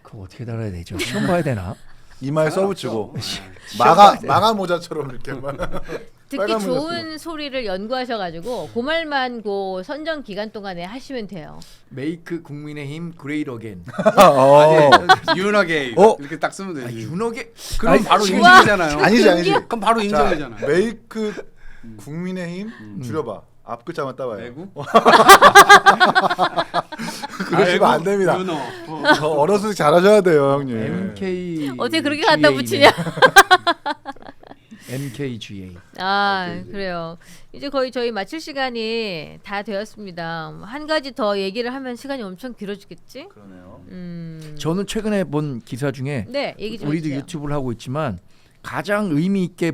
[SPEAKER 2] 그거 어떻게 달아야 되죠? 시험 봐야 되나?
[SPEAKER 3] 이마에 써붙이고
[SPEAKER 2] 시험할 때.
[SPEAKER 3] 마가 모자처럼 이렇게만.
[SPEAKER 1] 듣기
[SPEAKER 3] 빨간
[SPEAKER 1] 좋은 소리를 연구하셔가지고 그 말만 그 선정 기간 동안에 하시면 돼요.
[SPEAKER 2] 메이크 국민의힘 그레이트 어겐.
[SPEAKER 4] 윤어게이
[SPEAKER 3] 어?
[SPEAKER 4] 이렇게 딱 쓰면 되지.
[SPEAKER 2] 윤호게.
[SPEAKER 4] 그럼
[SPEAKER 2] 아니,
[SPEAKER 4] 바로
[SPEAKER 2] 지금-
[SPEAKER 4] 인정이잖아요.
[SPEAKER 3] 아니지.
[SPEAKER 4] 그럼 바로 인정이잖아.
[SPEAKER 3] 자, 메이크 국민의힘 줄여봐. 앞 글자만 따봐요.
[SPEAKER 4] 매구?
[SPEAKER 3] 그러시면 안 됩니다.
[SPEAKER 4] 윤어.
[SPEAKER 3] 저 어려서 잘하셔야 돼요, 형님.
[SPEAKER 2] MK.
[SPEAKER 1] 어떻게 그렇게 갖다 붙이냐?
[SPEAKER 2] MKGA.
[SPEAKER 1] 그래요. 이제 거의 저희 마칠 시간이 다 되었습니다. 한 가지 더 얘기를 하면 시간이 엄청 길어지겠지?
[SPEAKER 3] 그러네요.
[SPEAKER 2] 저는 최근에 본 기사 중에
[SPEAKER 1] 네, 얘기 좀
[SPEAKER 2] 우리도
[SPEAKER 1] 해주세요.
[SPEAKER 2] 유튜브를 하고 있지만 가장 의미 있게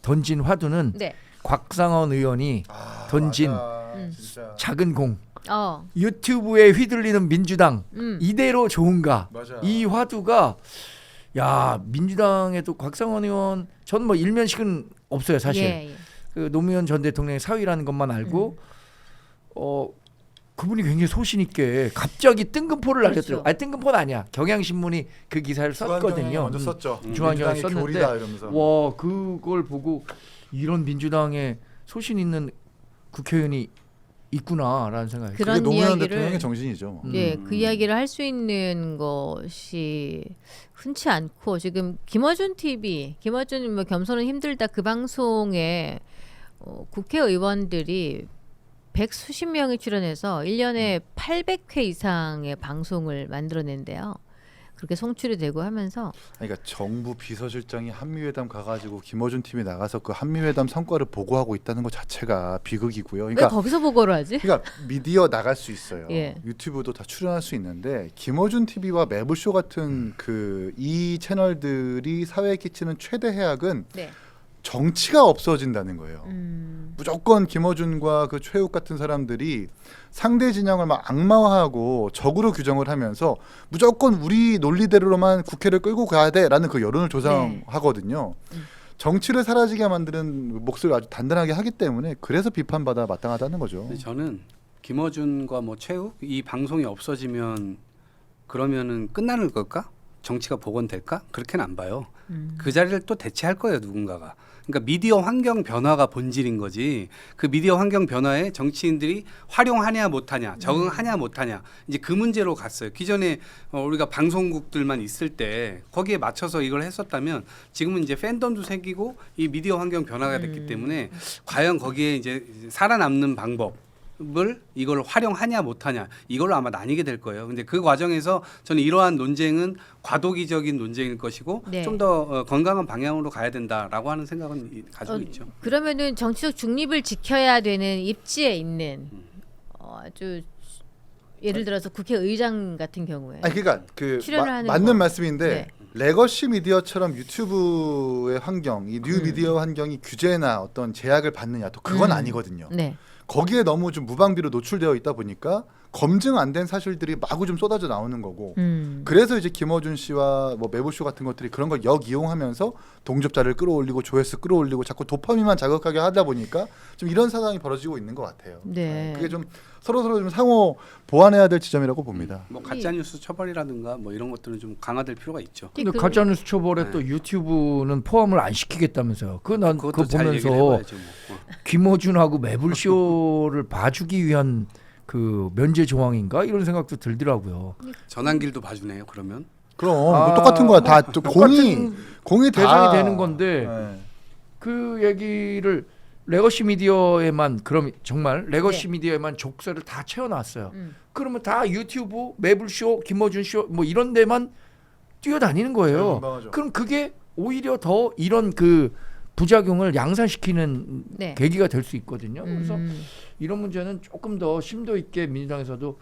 [SPEAKER 2] 던진 화두는
[SPEAKER 1] 네.
[SPEAKER 2] 곽상원 의원이 던진
[SPEAKER 3] 맞아. 진짜.
[SPEAKER 2] 작은 공.
[SPEAKER 1] 어.
[SPEAKER 2] 유튜브에 휘둘리는 민주당 이대로 좋은가?
[SPEAKER 3] 맞아.
[SPEAKER 2] 이 화두가 야 민주당에도 곽상원 의원 저는 뭐 일면식은 없어요 사실.
[SPEAKER 1] 예.
[SPEAKER 2] 그 노무현 전 대통령의 사위라는 것만 알고 그분이 굉장히 소신 있게 갑자기 뜬금포를 날렸더라고요.
[SPEAKER 1] 그렇죠.
[SPEAKER 2] 아니 뜬금포는 아니야. 경향신문이 그 기사를 썼거든요.
[SPEAKER 3] 먼저 썼죠.
[SPEAKER 2] 중앙경이
[SPEAKER 3] 민주당이
[SPEAKER 2] 썼는데
[SPEAKER 3] 교리다 이러면서.
[SPEAKER 2] 와 그걸 보고 이런 민주당에 소신 있는 국회의원이 있구나라는 생각이.
[SPEAKER 3] 그게
[SPEAKER 1] 그런
[SPEAKER 3] 노무현
[SPEAKER 1] 이야기를
[SPEAKER 3] 대통령의 정신이죠.
[SPEAKER 1] 예, 그 이야기를 할 수 있는 것이 흔치 않고 지금 김어준 TV, 김어준 뭐 겸손은 힘들다 그 방송에 국회의원들이 100수십 명이 출연해서 1년에 800회 이상의 방송을 만들어낸대요. 그렇게 송출이 되고 하면서
[SPEAKER 3] 그러니까 정부 비서실장이 한미회담 가가지고 김어준 팀이 나가서 그 한미회담 성과를 보고하고 있다는 것 자체가 비극이고요.
[SPEAKER 1] 왜
[SPEAKER 3] 그러니까
[SPEAKER 1] 거기서 보고를 하지?
[SPEAKER 3] 그러니까 미디어 나갈 수 있어요.
[SPEAKER 1] 예.
[SPEAKER 3] 유튜브도 다 출연할 수 있는데 김어준 TV와 매부쇼 같은 그 이 채널들이 사회에 끼치는 최대 해악은
[SPEAKER 1] 네.
[SPEAKER 3] 정치가 없어진다는 거예요. 무조건 김어준과 그 최욱 같은 사람들이 상대 진영을 막 악마화하고 적으로 규정을 하면서 무조건 우리 논리대로만 국회를 끌고 가야 돼라는 그 여론을 조성하거든요. 정치를 사라지게 만드는 몫을 아주 단단하게 하기 때문에 그래서 비판받아 마땅하다는 거죠.
[SPEAKER 4] 근데 저는 김어준과 뭐 최욱 이 방송이 없어지면 그러면은 끝나는 걸까? 정치가 복원될까? 그렇게는 안 봐요. 그 자리를 또 대체할 거예요, 누군가가. 그러니까 미디어 환경 변화가 본질인 거지. 그 미디어 환경 변화에 정치인들이 활용하냐 못하냐, 적응하냐 못하냐, 이제 그 문제로 갔어요. 기존에 우리가 방송국들만 있을 때 거기에 맞춰서 이걸 했었다면 지금은 이제 팬덤도 생기고 이 미디어 환경 변화가 됐기 때문에 과연 거기에 이제 살아남는 방법 을 이걸 활용하냐 못하냐 이걸로 아마 나뉘게 될 거예요. 근데 그 과정에서 저는 이러한 논쟁은 과도기적인 논쟁일 것이고
[SPEAKER 1] 네.
[SPEAKER 4] 좀 더 건강한 방향으로 가야 된다라고 하는 생각은 가지고 있죠.
[SPEAKER 1] 그러면은 정치적 중립을 지켜야 되는 입지에 있는 아주 예를 들어서 국회의장 같은 경우에
[SPEAKER 3] 아니 그러니까 그
[SPEAKER 1] 출연을 하는
[SPEAKER 3] 맞는
[SPEAKER 1] 거.
[SPEAKER 3] 말씀인데
[SPEAKER 1] 네.
[SPEAKER 3] 레거시 미디어처럼 유튜브의 환경, 이 뉴 미디어 환경이 규제나 어떤 제약을 받느냐 또 그건 아니거든요.
[SPEAKER 1] 네.
[SPEAKER 3] 거기에 너무 좀 무방비로 노출되어 있다 보니까 검증 안 된 사실들이 마구 좀 쏟아져 나오는 거고 그래서 이제 김어준 씨와 뭐 매부쇼 같은 것들이 그런 걸 역이용하면서 동접자를 끌어올리고 조회수 끌어올리고 자꾸 도파민만 자극하게 하다 보니까 좀 이런 상황이 벌어지고 있는 것 같아요.
[SPEAKER 1] 네.
[SPEAKER 3] 그게 좀 서로 좀 상호 보완해야 될 지점이라고 봅니다.
[SPEAKER 4] 뭐 가짜 뉴스 처벌이라든가 뭐 이런 것들은 좀 강화될 필요가 있죠.
[SPEAKER 2] 근데
[SPEAKER 1] 그-
[SPEAKER 2] 가짜뉴스 처벌에 또 유튜브는 포함을 안 시키겠다면서요. 난 그거
[SPEAKER 4] 그것도 잘 얘기를
[SPEAKER 2] 보면서
[SPEAKER 4] 해봐야죠. 뭐.
[SPEAKER 2] 김어준하고 매불쇼를 봐주기 위한 그 면제 조항인가 이런 생각도 들더라고요.
[SPEAKER 4] 전환길도 봐주네요. 그러면
[SPEAKER 3] 그럼 뭐 똑같은 거야. 다 공이 다
[SPEAKER 2] 대상이 되는 건데
[SPEAKER 3] 네.
[SPEAKER 2] 그 얘기를 레거시 미디어에만 그럼 정말 레거시
[SPEAKER 1] 네.
[SPEAKER 2] 미디어에만 족쇄를 다 채워놨어요. 그러면 다 유튜브, 매불쇼, 김어준 쇼 뭐 이런 데만 뛰어다니는 거예요.
[SPEAKER 3] 건강하죠.
[SPEAKER 2] 그럼 그게 오히려 더 이런 그 부작용을 양산시키는
[SPEAKER 1] 네.
[SPEAKER 2] 계기가 될 수 있거든요. 그래서
[SPEAKER 1] 음.
[SPEAKER 2] 이런 문제는 조금 더 심도 있게 민주당에서도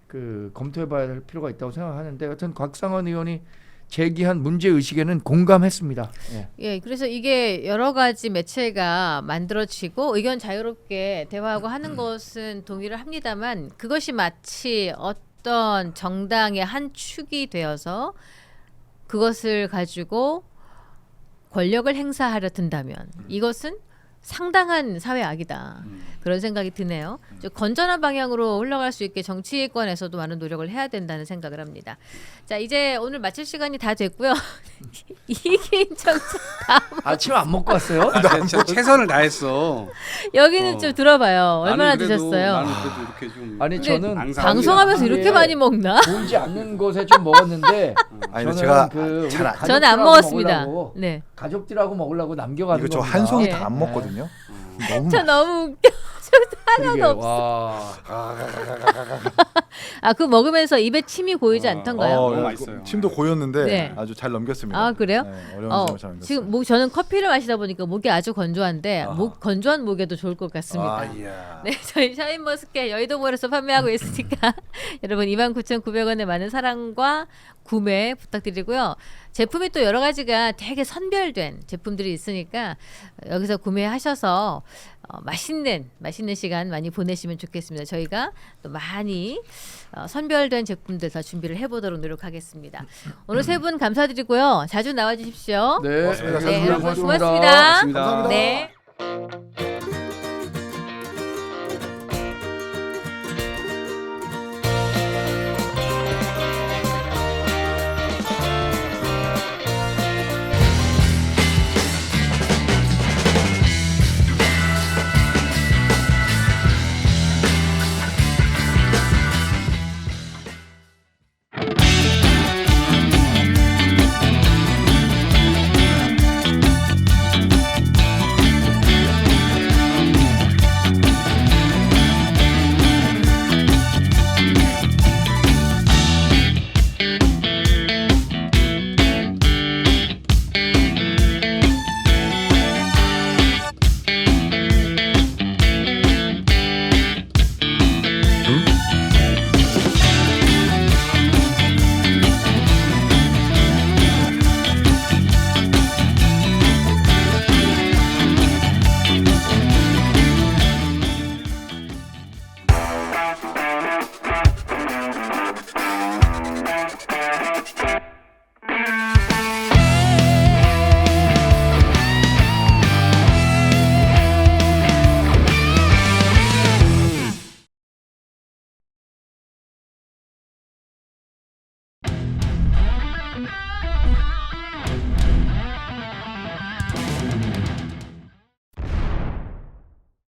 [SPEAKER 2] 그 검토해봐야 할 필요가 있다고 생각하는데, 하여튼 곽상원 의원이 제기한 문제 의식에는 공감했습니다. 예.
[SPEAKER 1] 예, 그래서 이게 여러 가지 매체가 만들어지고 의견 자유롭게 대화하고 하는 것은 동의를 합니다만 그것이 마치 어떤 정당의 한 축이 되어서 그것을 가지고 권력을 행사하려 든다면 이것은 상당한 사회 악이다. 그런 생각이 드네요. 건전한 방향으로 흘러갈 수 있게 정치권에서도 많은 노력을 해야 된다는 생각을 합니다. 자, 이제 오늘 마칠 시간이 다 됐고요. 이긴 정책
[SPEAKER 2] 아침 안 먹고 왔어요?
[SPEAKER 4] 아, 진짜 최선을 다했어.
[SPEAKER 1] 여기는 좀 들어봐요. 얼마나
[SPEAKER 4] 나는 그래도-
[SPEAKER 1] 드셨어요?
[SPEAKER 4] 나는 그래도 이렇게 좀
[SPEAKER 2] 아니
[SPEAKER 1] 근데
[SPEAKER 2] 저는
[SPEAKER 4] 앙상하게
[SPEAKER 1] 방송하면서 이렇게 많이 먹나?
[SPEAKER 2] 보이지 않는 곳에 좀 먹었는데
[SPEAKER 3] 아니,
[SPEAKER 2] 저는
[SPEAKER 3] 제가
[SPEAKER 2] 우리
[SPEAKER 3] 잘 안-
[SPEAKER 2] 가족들하고
[SPEAKER 1] 저는 안 먹었습니다.
[SPEAKER 2] 먹으려고,
[SPEAKER 1] 네,
[SPEAKER 2] 가족들하고 먹으려고 남겨가는
[SPEAKER 3] 이거 저
[SPEAKER 2] 겁니다.
[SPEAKER 3] 한 송이
[SPEAKER 1] 예.
[SPEAKER 3] 다 안 먹거든요. 너무
[SPEAKER 1] 저 너무 웃겨.
[SPEAKER 2] 그러게,
[SPEAKER 1] 하나도
[SPEAKER 2] 와.
[SPEAKER 1] 아, 그 먹으면서 입에 침이 고이지 않던가요?
[SPEAKER 4] 너무
[SPEAKER 3] 예,
[SPEAKER 4] 맛있어요.
[SPEAKER 3] 침도 고였는데
[SPEAKER 1] 네.
[SPEAKER 3] 아주 잘 넘겼습니다.
[SPEAKER 1] 아, 그래요?
[SPEAKER 3] 네, 어려운 점을 잘 넘겼어요.
[SPEAKER 1] 지금 저는 커피를 마시다 보니까 목이 아주 건조한데 건조한 목에도 좋을 것 같습니다.
[SPEAKER 3] 아, 이야.
[SPEAKER 1] 네, 저희 샤인머스켓 여의도몰에서 판매하고 있으니까 여러분 29,900원의 많은 사랑과 구매 부탁드리고요. 제품이 또 여러 가지가 되게 선별된 제품들이 있으니까 여기서 구매하셔서 맛있는 시간 많이 보내시면 좋겠습니다. 저희가 또 많이 선별된 제품들 더 준비를 해보도록 노력하겠습니다. 오늘 세 분 감사드리고요. 자주 나와주십시오.
[SPEAKER 2] 네,
[SPEAKER 3] 고맙습니다.
[SPEAKER 1] 네, 여러분
[SPEAKER 2] 고맙습니다.
[SPEAKER 1] 고맙습니다.
[SPEAKER 4] 고맙습니다.
[SPEAKER 1] 네.